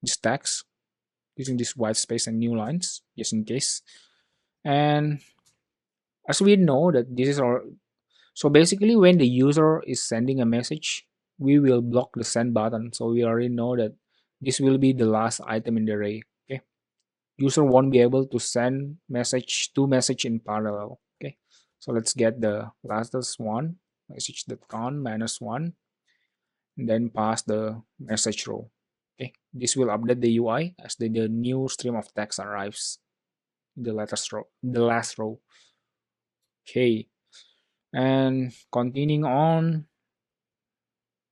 this text using this white space and new lines just in case. And as we know that this is our, so basically when the user is sending a message, we will block the send button, so we already know that this will be the last item in the array. Okay, user won't be able to send two message in parallel. Okay, so let's get the lastest one, message.con -1, and then pass the message row. Okay, this will update the UI as the new stream of text arrives in the last row. Okay, and continuing on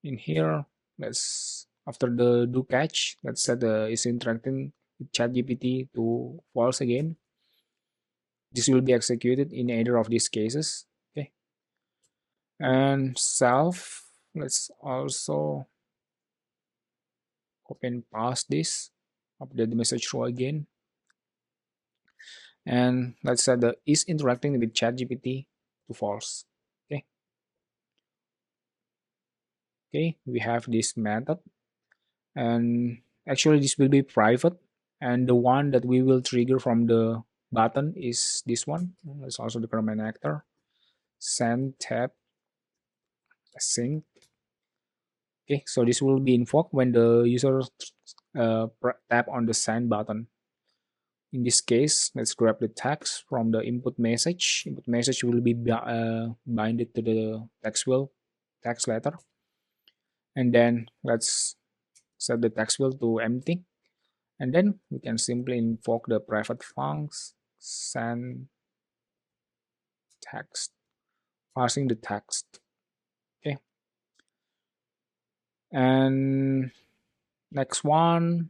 in here, let's after the do catch, let's set the is interacting with ChatGPT to false again. This will be executed in either of these cases. Okay, and self. let's also copy and paste this, update the message row again, and let's set the is interacting with ChatGPT to false. Okay, okay, we have this method, and actually this will be private, and the one that we will trigger from the button is this one. Let's also declare an actor send tab sync. Okay, so this will be invoked when the user tap on the send button. In this case, let's grab the text from the input message. Input message will be binded to the text field, text letter, and then let's set the text field to empty, and then we can simply invoke the private functions send text, parsing the text. Okay, and next one,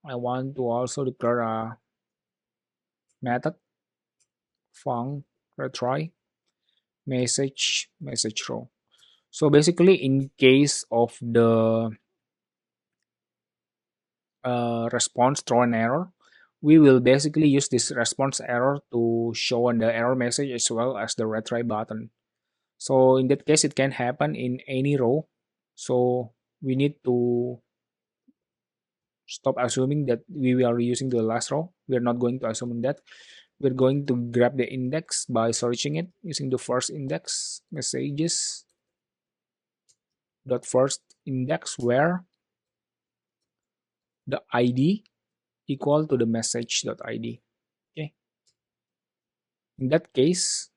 I want to also declare a method func retry message row. So basically, in case of the response throw an error, we will basically use this response error to show on the error message as well as the retry button. So in that case, it can happen in any row. So we need to stop assuming that we are using the last row. We're not going to assume that. We're going to grab the index by searching it using the first index messages dot first index where the id equal to the message dot id. Okay, in that case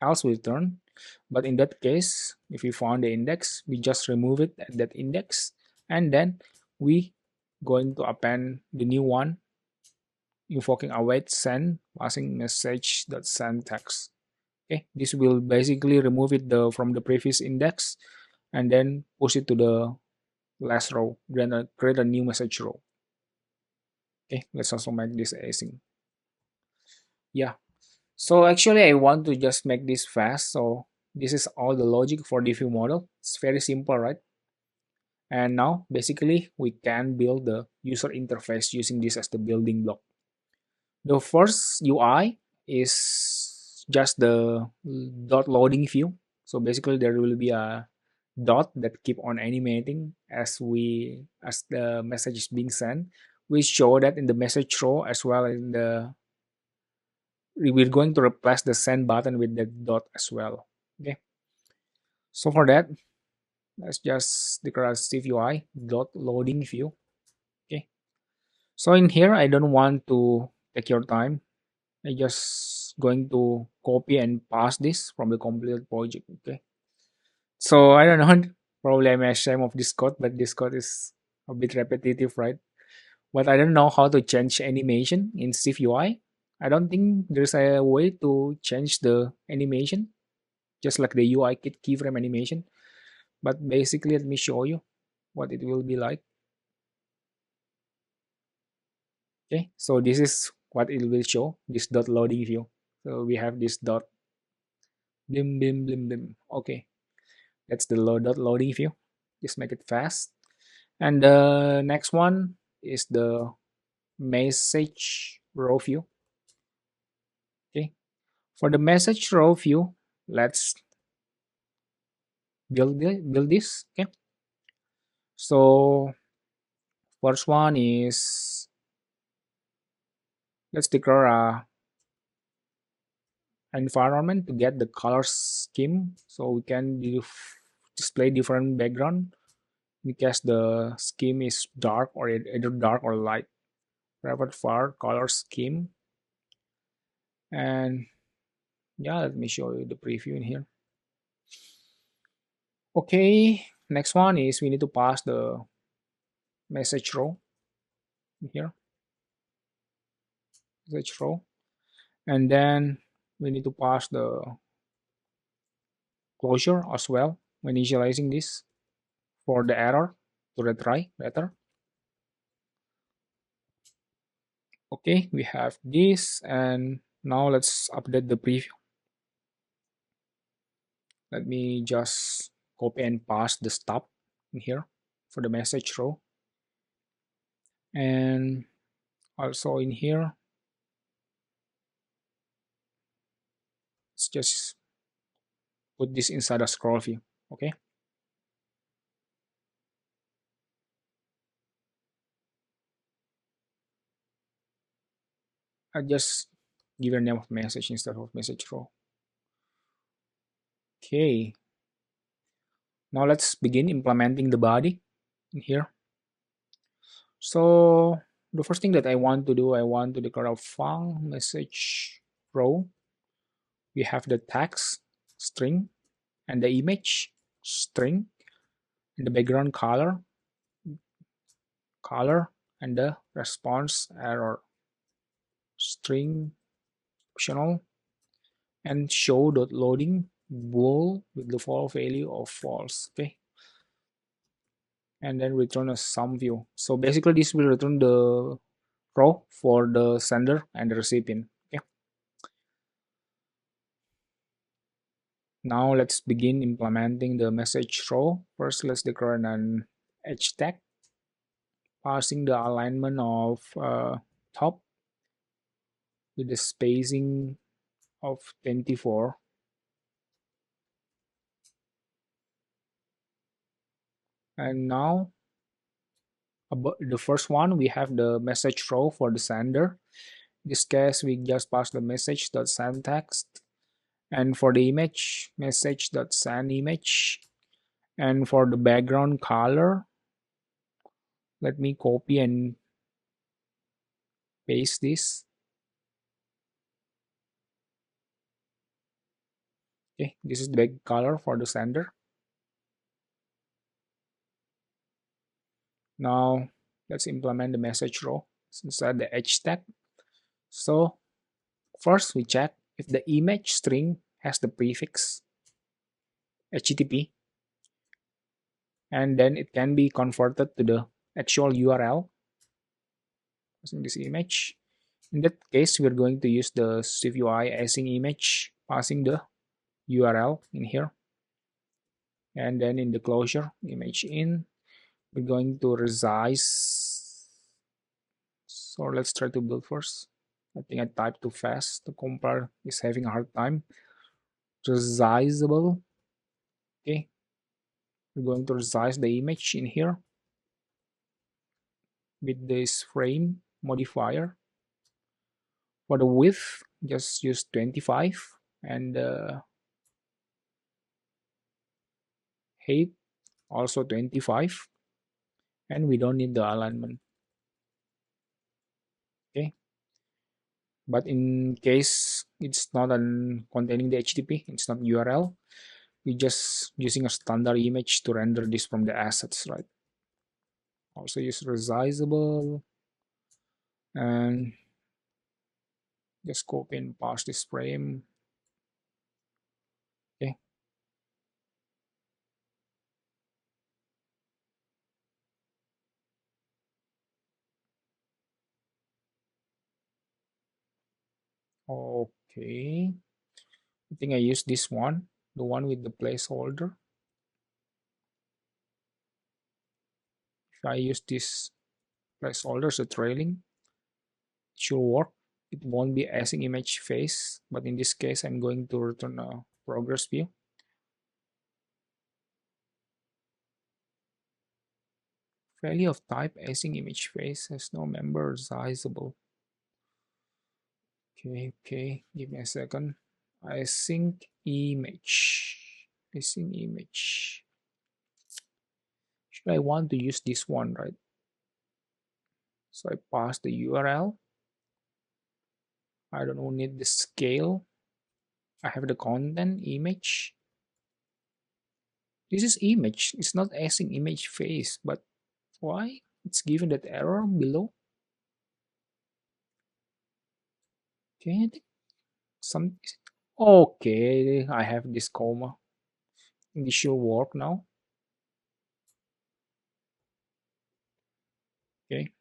else will return, but in that case if we found the index we just remove it at that index, and then we going to append the new one invoking await send passing message dot send text. Okay, this will basically remove it from the previous index and then push it to the last row, then create a new message row. Okay, let's also make this async. Yeah, so actually I want to just make this fast. So this is all the logic for the view model. It's very simple, right? And now basically we can build the user interface using this as the building block. The first UI is just the dot loading view. So basically there will be a dot that keep on animating as the message is being sent. We show that in the message row as well in the we're going to replace the send button with the dot as well. Okay, so for that let's just declare SwiftUI dot loading view. Okay, so in here I don't want to take your time. I just going to copy and paste this from the completed project. Okay, so I don't know, probably I'm ashamed of this code, but this code is a bit repetitive, right? But I don't know how to change animation in SwiftUI. I don't think there's a way to change the animation, just like the UI kit keyframe animation. But basically, let me show you what it will be like. Okay, so this is what it will show, this dot loading view. So we have this dot blim blim blim blim. Okay, that's the dot loading view. Just make it fast. And the next one is the message row view. Okay, for the message row view, let's build this. Okay, so first one is let's declare a environment to get the color scheme, so we can display different background in case the scheme is dark or either dark or light. Private var color scheme, and yeah, let me show you the preview in here. Okay, next one is we need to pass the message row in here, message row, and then we need to pass the closure as well when initializing this for the error to retry better. Okay, we have this, and now let's update the preview. Let me just copy and paste the stop in here for the message row. And also in here, let's just put this inside a scroll view. Okay. I just give a name of message instead of message row. Okay. Now let's begin implementing the body in here. So the first thing that I want to do, I want to declare a func message row. We have the text string and the image string and the background color and the response error string optional and show dot loading bool with the default value of false. Okay, and then return a sum view. So basically this will return the row for the sender and the recipient. Okay, now let's begin implementing the message row. First, let's declare an h tag, passing the alignment of top with the spacing of 24. And now about the first one, we have the message row for the sender. In this case, we just pass the message.send text, and for the image, message.send image, and for the background color, let me copy and paste this. Okay, this is the back color for the sender. Now let's implement the message row inside the h tag. So first we check if the image string has the prefix HTTP, and then it can be converted to the actual URL using this image. In that case, we're going to use the SwiftUI async image, passing the URL in here. And then in the closure, image in, we're going to resize. So let's try to build first. I think I typed too fast. The compiler is having a hard time. Resizable. Okay. We're going to resize the image in here with this frame modifier. For the width, just use 25, and height also 25, and we don't need the alignment. Okay, but in case it's not containing the HTTP, it's not URL, we just using a standard image to render this from the assets, right? Also use resizable and just copy and paste this frame. Okay, okay, I think I use this one, the one with the placeholder. If I use this placeholder as a trailing, it should work. It won't be async image face, but in this case, I'm going to return a progress view. Value of type async image face has no member resizable. Okay, give me a second. Async image. Async image. Should I want to use this one, right? So I pass the URL. I don't need the scale. I have the content image. This is image. It's not async image face, but why it's given that error below? Okay, I think some. Okay, I have this comma. This should work now. Okay,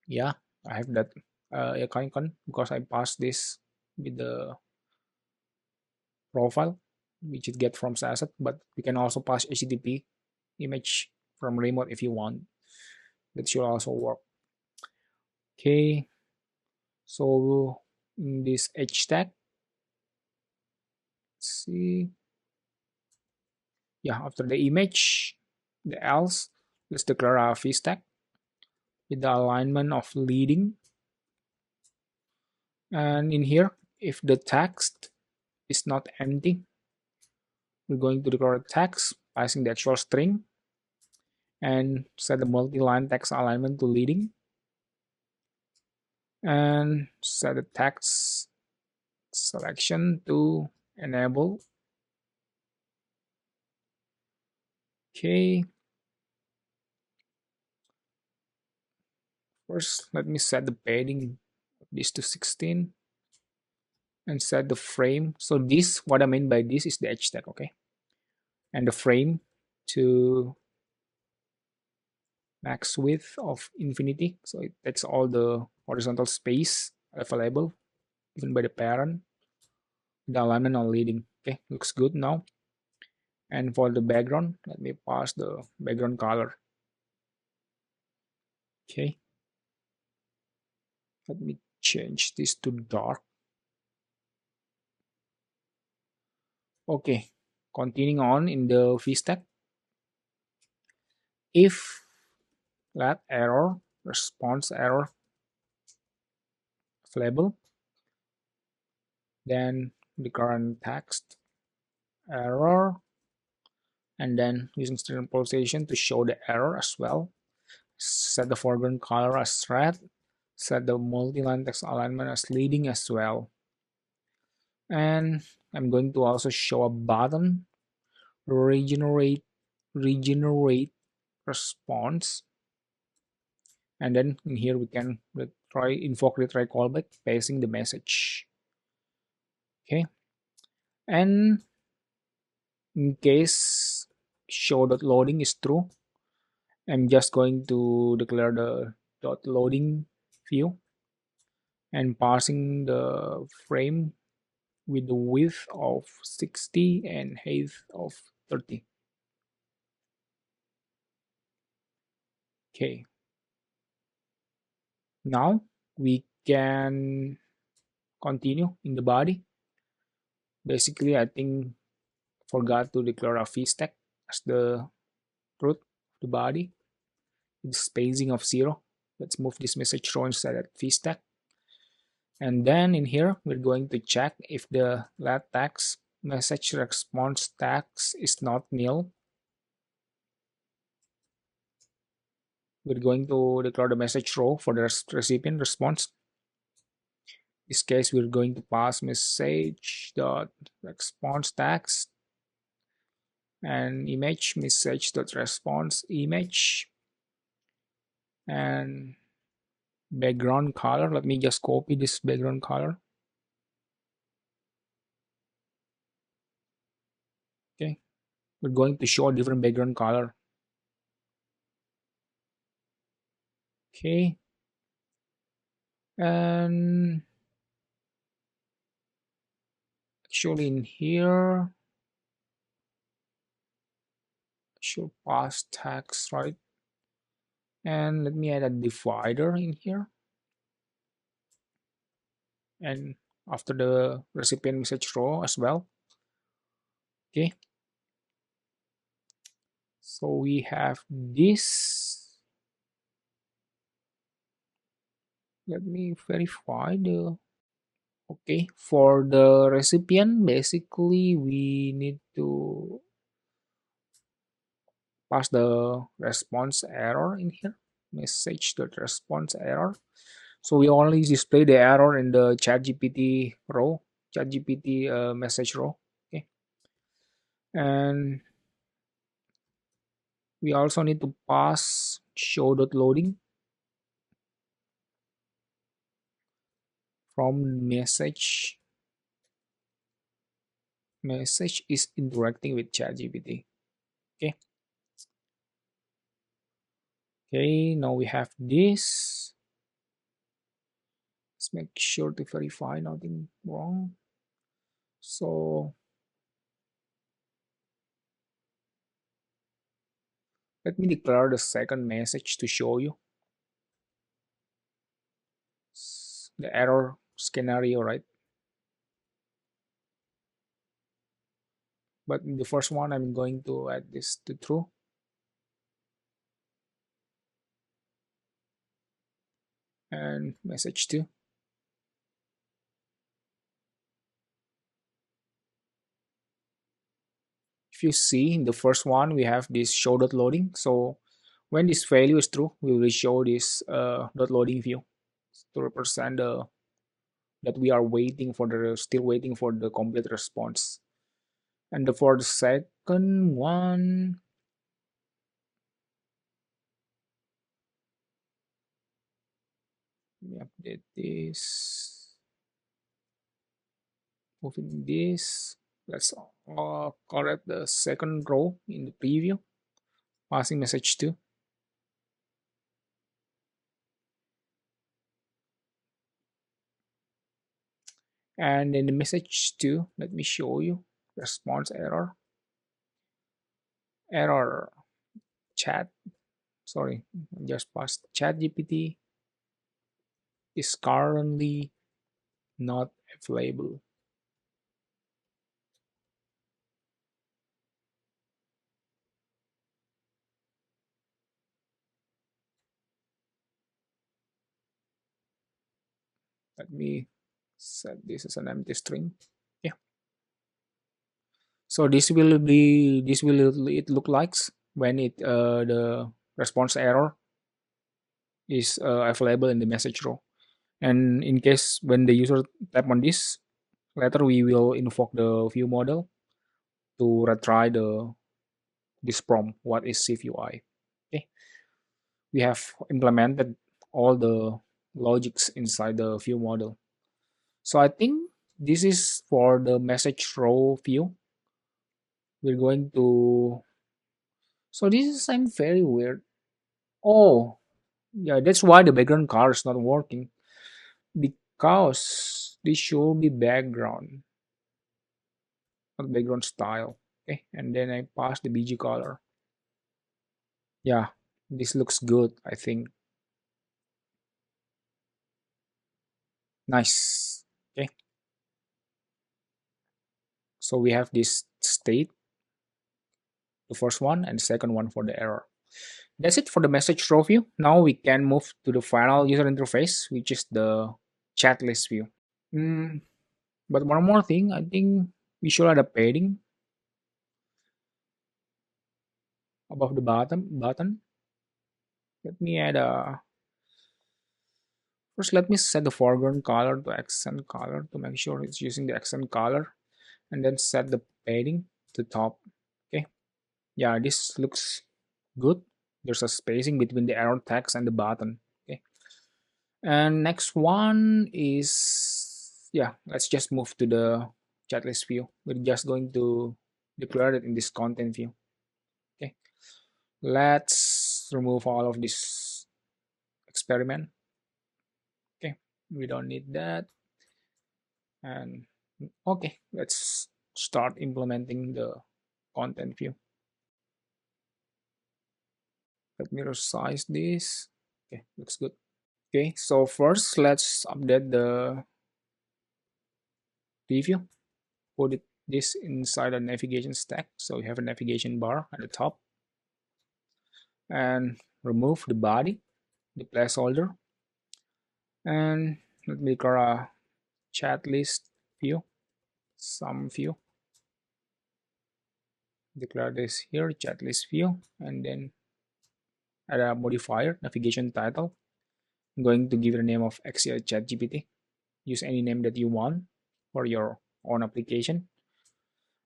yeah, I have that icon because I passed this with the profile. which it get from asset, but we can also pass HTTP image from remote if you want. That should also work. Okay, so in this H tag, let's see. Yeah, after the image, the else, let's declare a v stack with the alignment of leading. And in here, if the text is not empty, we're going to declare a text passing the actual string and set the multi-line text alignment to leading and set the text selection to enable. Okay, first let me set the padding of this to 16 and set the frame. So this, what I mean by this is the edge tag, okay, and the frame to max width of infinity, so it takes all the horizontal space available given by the parent. The alignment on leading, okay, looks good now. And for the background, let me pass the background color. Okay, let me change this to dark. Okay, continuing on in the vstack, if let error response error available, then the current text error, and then using string pulsation to show the error as well. Set the foreground color as red, set the multi-line text alignment as leading as well. And I'm going to also show a button, regenerate response, and then in here we can invoke retry callback, pasting the message. Okay, and in case show.loading is true, I'm just going to declare the dot loading view and passing the frame with the width of 60 and height of 30. Okay, now we can continue in the body. Basically, I think forgot to declare a v stack as the root of the body with spacing of 0. Let's move this message row inside that v stack. And then in here, we're going to check if the let text message response text is not nil. We're going to declare the message row for the recipient response. In this case, we're going to pass message dot response text and image message dot response image and background color. Let me just copy this background color. Okay, we're going to show a different background color. Okay, and actually in here should pass text, right? And let me add a divider in here, and after the recipient message row as well. Okay, so we have this. Let me verify the. Okay, for the recipient, basically we need to pass the response error in here, message.response error. So we only display the error in the ChatGPT row, ChatGPT message row. Okay, and we also need to pass show.loading from message is interacting with ChatGPT. Okay. Okay, now we have this. Let's make sure to verify nothing wrong. So Let me declare the second message to show you the error scenario, right? But in the first one, I'm going to add this to true. And message 2. If you see in the first one, we have this show dot loading. So when this value is true, we will show this dot loading view to represent that we are waiting for the still waiting for the complete response. And for the second one, we update this, moving this. Let's correct the second row in the preview, passing message 2. And in the message 2, let me show you response error chat, sorry, just passed. ChatGPT is currently not available. Let me set this as an empty string. Yeah. So this will it look like when it the response error is available in the message row. And in case when the user tap on this, later we will invoke the view model to retry this prompt. What is SwiftUI? Okay, we have implemented all the logics inside the view model. So I think this is for the message row view. We're going to. So this is I'm very weird. Oh, yeah, that's why the background color is not working, because this should be background, not background style. Okay, and then I pass the BG color. Yeah, this looks good, I think. Nice. Okay, so we have this state, the first one, and the second one for the error. That's it for the message row view. Now we can move to the final user interface, which is the chat list view. Mm, but one more thing, I think we should add a padding above the button. Let me add a first. Let me set the foreground color to accent color to make sure it's using the accent color, and then set the padding to top. Okay, yeah, this looks good. There's a spacing between the arrow text and the button. Okay, and next one is, yeah, let's just move to the chat list view. We're just going to declare it in this content view. Okay, let's remove all of this experiment. Okay, we don't need that. And okay, let's start implementing the content view. Let me resize this. Okay, looks good. Okay, so first let's update the preview. Put this inside a navigation stack. So you have a navigation bar at the top, and remove the body, the placeholder, and let me declare a chat list view, some view. Declare this here, chat list view, and then add a modifier, navigation title. I'm going to give it a name of XCI ChatGPT. Use any name that you want for your own application.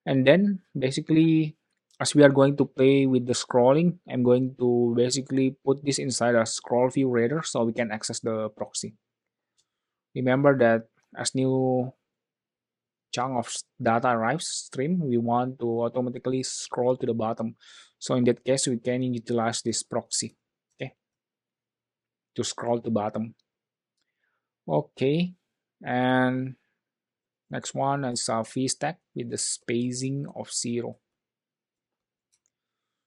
And then basically, as we are going to play with the scrolling, I'm going to basically put this inside a scroll view radar so we can access the proxy. Remember that as new chunk of data arrives stream, we want to automatically scroll to the bottom. So in that case, we can utilize this proxy, okay, to scroll to bottom. Okay, and next one is a V stack with the spacing of 0.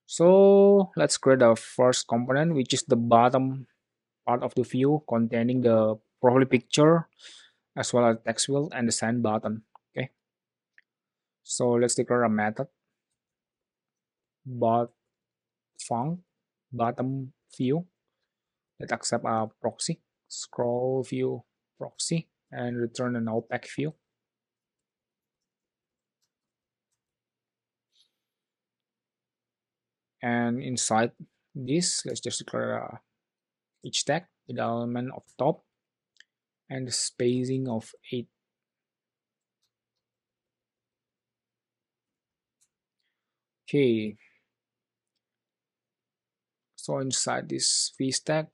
So let's create the first component, which is the bottom part of the view containing the profile picture as well as text field and the send button. Okay, so let's declare a method bot func bottom view that accept a proxy scroll view proxy and return an opaque view. And inside this, let's just declare each tag with the element of top and the spacing of 8. Okay, so inside this v stack,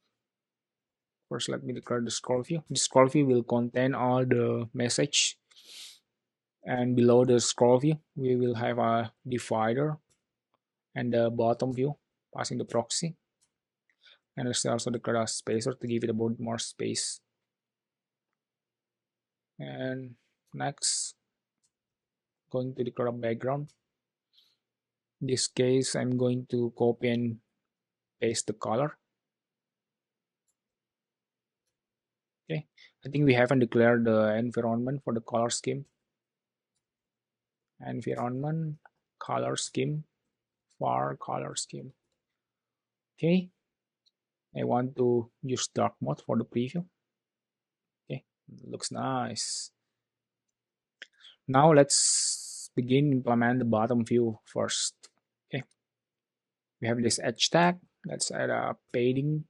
first let me declare the scroll view. The scroll view will contain all the message, and below the scroll view we will have a divider and the bottom view passing the proxy, and let's also declare a spacer to give it a bit more space. And next, going to declare a background. In this case, I'm going to copy and paste the color. Okay, I think we haven't declared the environment for the color scheme. Environment color scheme for color scheme. Okay, I want to use dark mode for the preview. Okay, looks nice. Now let's begin implement the bottom view first. Okay, we have this edge tag. Let's add a padding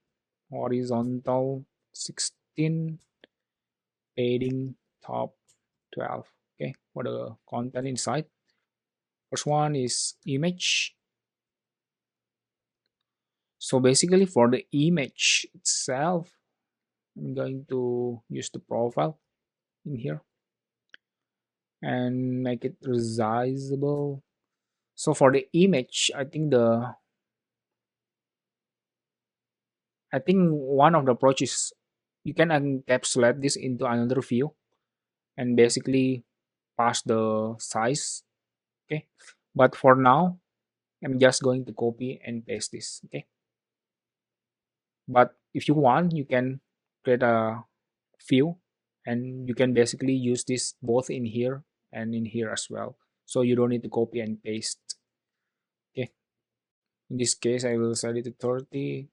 horizontal 16, padding top 12. Okay, for the content inside. First one is image. So basically for the image itself, I'm going to use the profile in here and make it resizable. So for the image, I think one of the approaches you can encapsulate this into another view and basically pass the size. Okay, but for now I'm just going to copy and paste this. Okay, but if you want, you can create a view and you can basically use this both in here and in here as well, so you don't need to copy and paste. Okay, in this case I will set it to 30,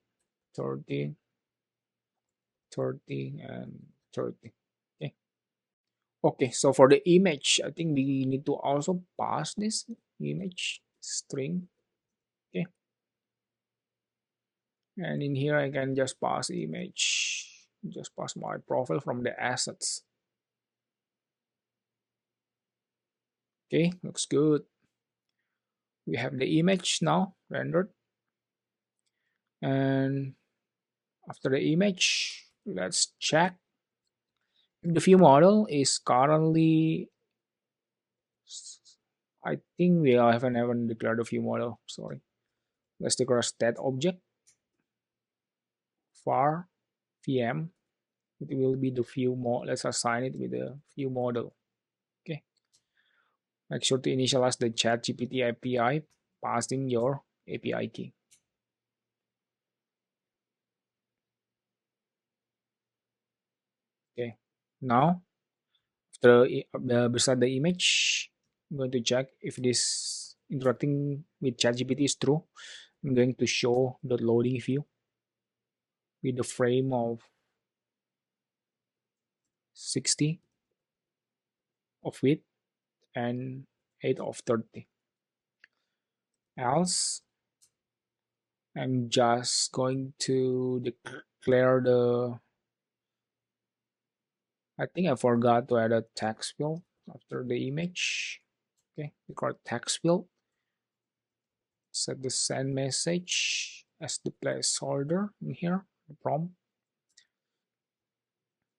30, 30, and 30. Okay, okay, so for the image I think we need to also pass this image string. Okay, and in here I can just pass image, just pass my profile from the assets. Okay, looks good. We have the image now rendered, and after the image let's check if the view model is currently, I think we haven't even declared the view model, sorry. Let's declare a state object var vm. It will be the view model. Let's assign it with the view model. Okay, make sure to initialize the ChatGPT API passing your API key. Okay, now beside the image, I'm going to check if this interacting with ChatGPT is true. I'm going to show the loading view with the frame of 60 of width and 8 of 30. Else, I'm just going to declare the, I think I forgot to add a text field after the image. Okay, declare text field. Set the send message as the placeholder in here, the prompt.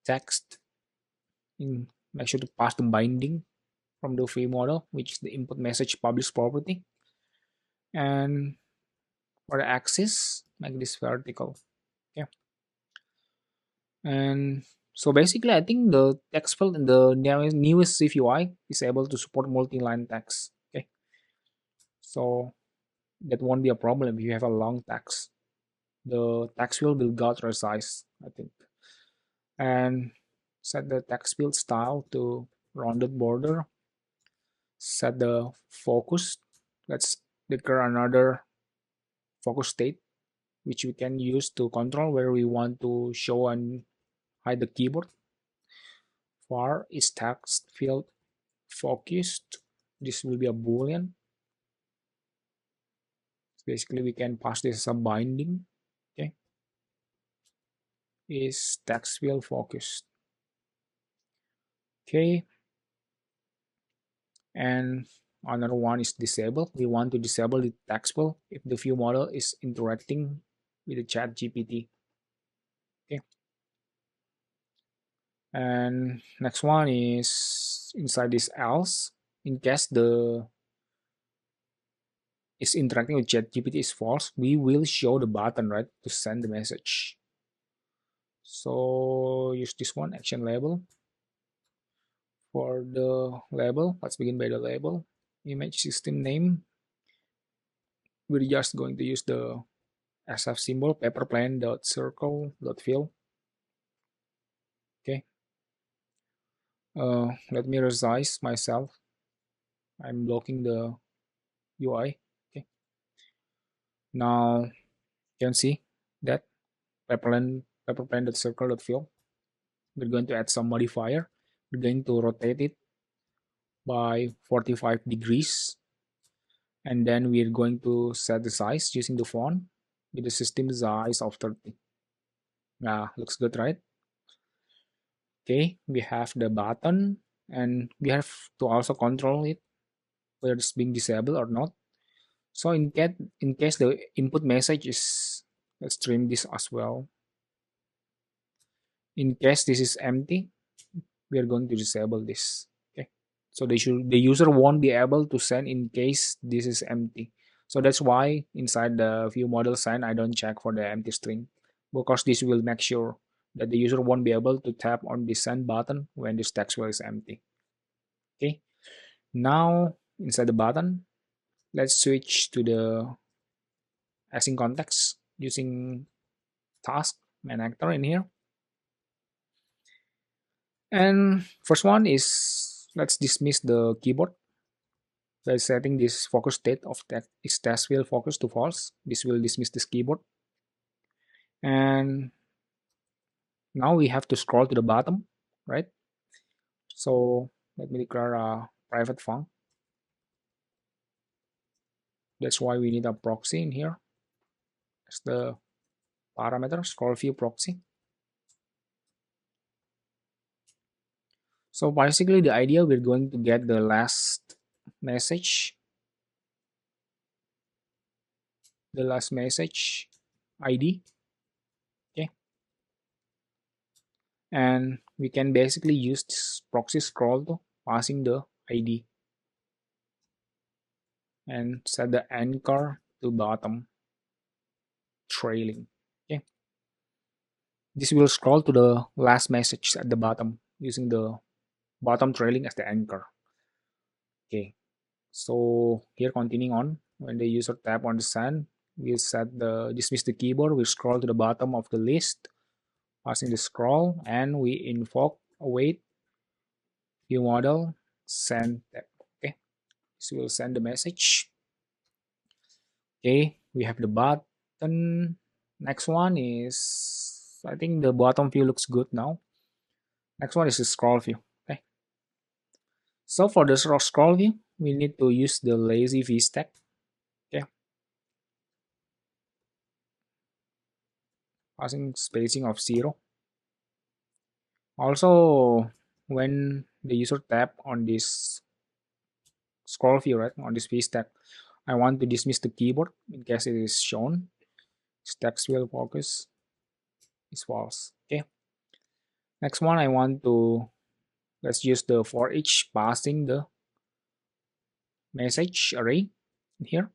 Text in, make sure to pass the binding from the free model, which is the input message publish property. And for the axis, make this vertical. Okay, and so basically I think the text field in the newest SwiftUI is able to support multi-line text. Okay, so that won't be a problem if you have a long text. The text field will got resize, I think. And set the text field style to rounded border. Set the focus. Let's declare another focus state, which we can use to control where we want to show and hide the keyboard. For is text field focused. This will be a boolean. Basically, we can pass this as a binding. Okay, is text field focused. Okay, and another one is disabled. We want to disable the text field if the view model is interacting with the chat GPT. Okay, and next one is inside this else, in case the is interacting with chat GPT is false, we will show the button, right, to send the message. So use this one, action label. For the label, let's begin by the label. Image system name, we're just going to use the SF symbol, paperplane.circle.fill. Okay, let me resize myself. I'm blocking the UI. Okay, now you can see that paperplane.circle.fill. We're going to add some modifier. We're going to rotate it by 45 degrees, and then we're going to set the size using the font with the system size of 30. Yeah, looks good, right? Okay, we have the button, and we have to also control it whether it's being disabled or not. So in case the input message is, let's trim this as well. In case this is empty, we are going to disable this. Okay, so the user won't be able to send in case this is empty. So that's why inside the view model sign I don't check for the empty string, because this will make sure that the user won't be able to tap on the send button when this text field is empty. Okay, now inside the button, let's switch to the async context using task main actor in here. And first one is, let's dismiss the keyboard by setting this focus state of that is task field focus to false. This will dismiss this keyboard. And now we have to scroll to the bottom, right? So let me declare a private func. That's why we need a proxy in here as the parameter, scroll view proxy. So basically the idea, we're going to get the last message, ID. Okay, and we can basically use this proxy scroll to passing the ID and set the anchor to bottom trailing. Okay, this will scroll to the last message at the bottom using the bottom trailing as the anchor. Okay, so here continuing on, when the user tap on the send, we set the dismiss the keyboard, we scroll to the bottom of the list passing the scroll, and we invoke await view model send tap. Okay, this will send the message. Okay, we have the button. Next one is, I think the bottom view looks good now. Next one is the scroll view. Okay, so for the scroll view, we need to use the lazy v stack. Okay, passing spacing of 0. Also, when the user tap on this scroll view, right, on this v stack, I want to dismiss the keyboard in case it is shown. Text field focus is false. Okay, next one I want to, let's use the for each passing the message array here,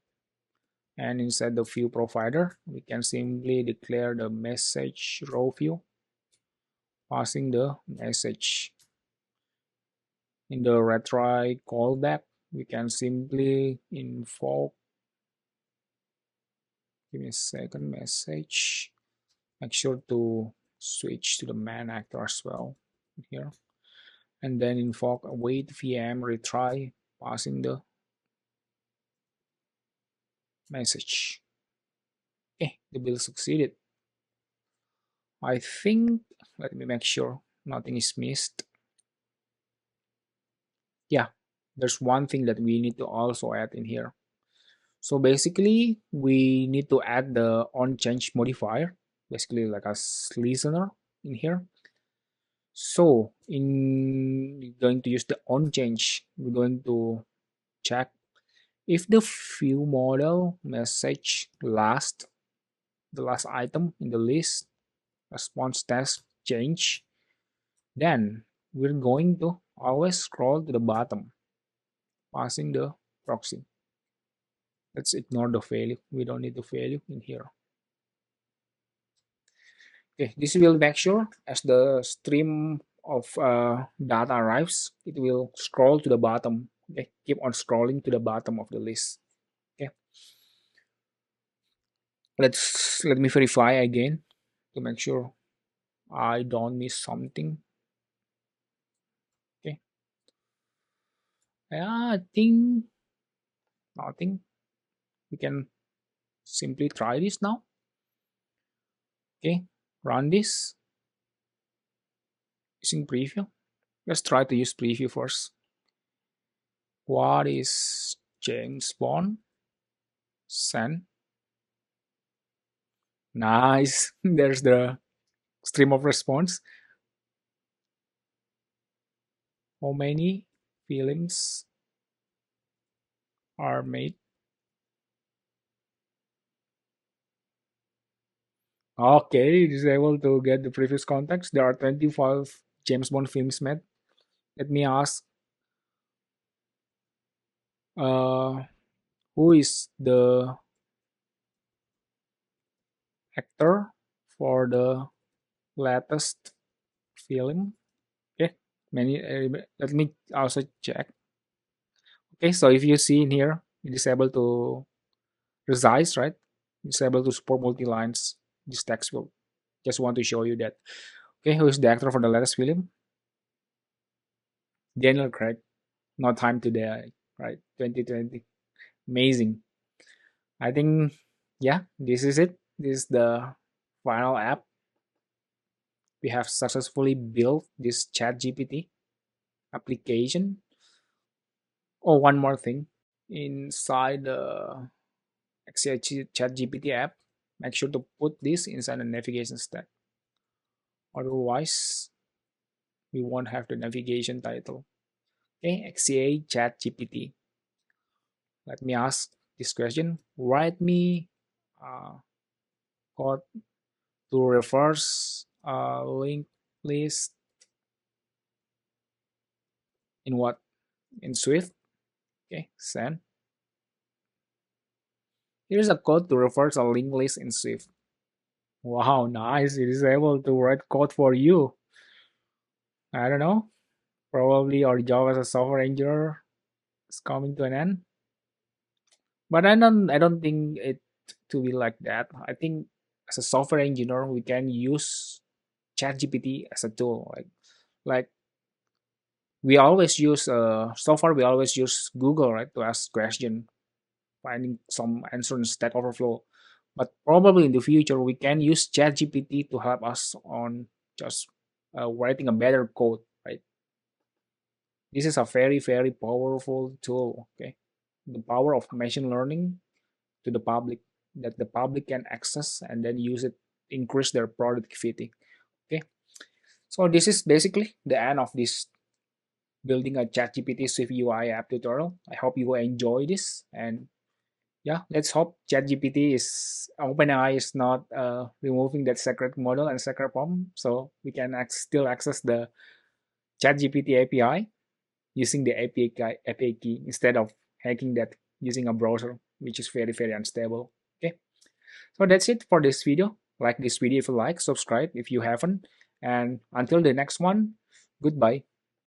and inside the view provider we can simply declare the message row view passing the message. In the retry callback we can simply invoke Give me a second. Message. Make sure to switch to the main actor as well here. And then invoke await VM retry, passing the message. Okay, the build succeeded. I think, let me make sure nothing is missed. Yeah, there's one thing that we need to also add in here. So basically, we need to add the on change modifier, basically like a listener in here. So in going to use the on change, we're going to check if the view model message the last item in the list response test change, then we're going to always scroll to the bottom, passing the proxy. Let's ignore the value. We don't need the value in here. Okay, this will make sure as the stream of data arrives, it will scroll to the bottom. Okay, keep on scrolling to the bottom of the list. Okay, let me verify again to make sure I don't miss something. Okay, yeah, I think nothing. We can simply try this now. Okay, run this using preview. Let's try to use preview first. What is James Bond? Send. Nice. There's the stream of response. How many films are made? Okay, it is able to get the previous context. There are 25 James Bond films made. Let me ask, uh, who is the actor for the latest film? Okay, many. Let me also check. Okay, so if you see in here, it is able to resize, right? It's able to support multi-lines. This text will just want to show you that. Okay, who is the actor for the latest film? Daniel Craig. No Time to Die, right? 2020. Amazing. I think, yeah, this is it. This is the final app. We have successfully built this ChatGPT application. Oh, one more thing. Inside the ChatGPT app, make sure to put this inside the navigation stack. Otherwise, we won't have the navigation title. Okay, XCA ChatGPT. Let me ask this question. Write me code to reverse linked list in what? In Swift. Okay, send. Here's a code to reverse a linked list in Swift. Wow, nice. It is able to write code for you. I don't know. Probably our job as a software engineer is coming to an end. But I don't think it to be like that. I think as a software engineer we can use ChatGPT as a tool. Like we always use so far we always use Google, right, to ask question, finding some answer in Stack Overflow. But probably in the future we can use ChatGPT to help us on just writing a better code, right? This is a very very powerful tool. Okay, the power of machine learning to the public, that the public can access and then use it, increase their productivity. Okay, so this is basically the end of this building a ChatGPT SwiftUI app tutorial. I hope you will enjoy this, and yeah, let's hope ChatGPT is OpenAI is not removing that secret model and secret prompt, so we can still access the ChatGPT API using the API key instead of hacking that using a browser, which is very very unstable. Okay, so that's it for this video. Like this video if you like, subscribe if you haven't, and until the next one, goodbye.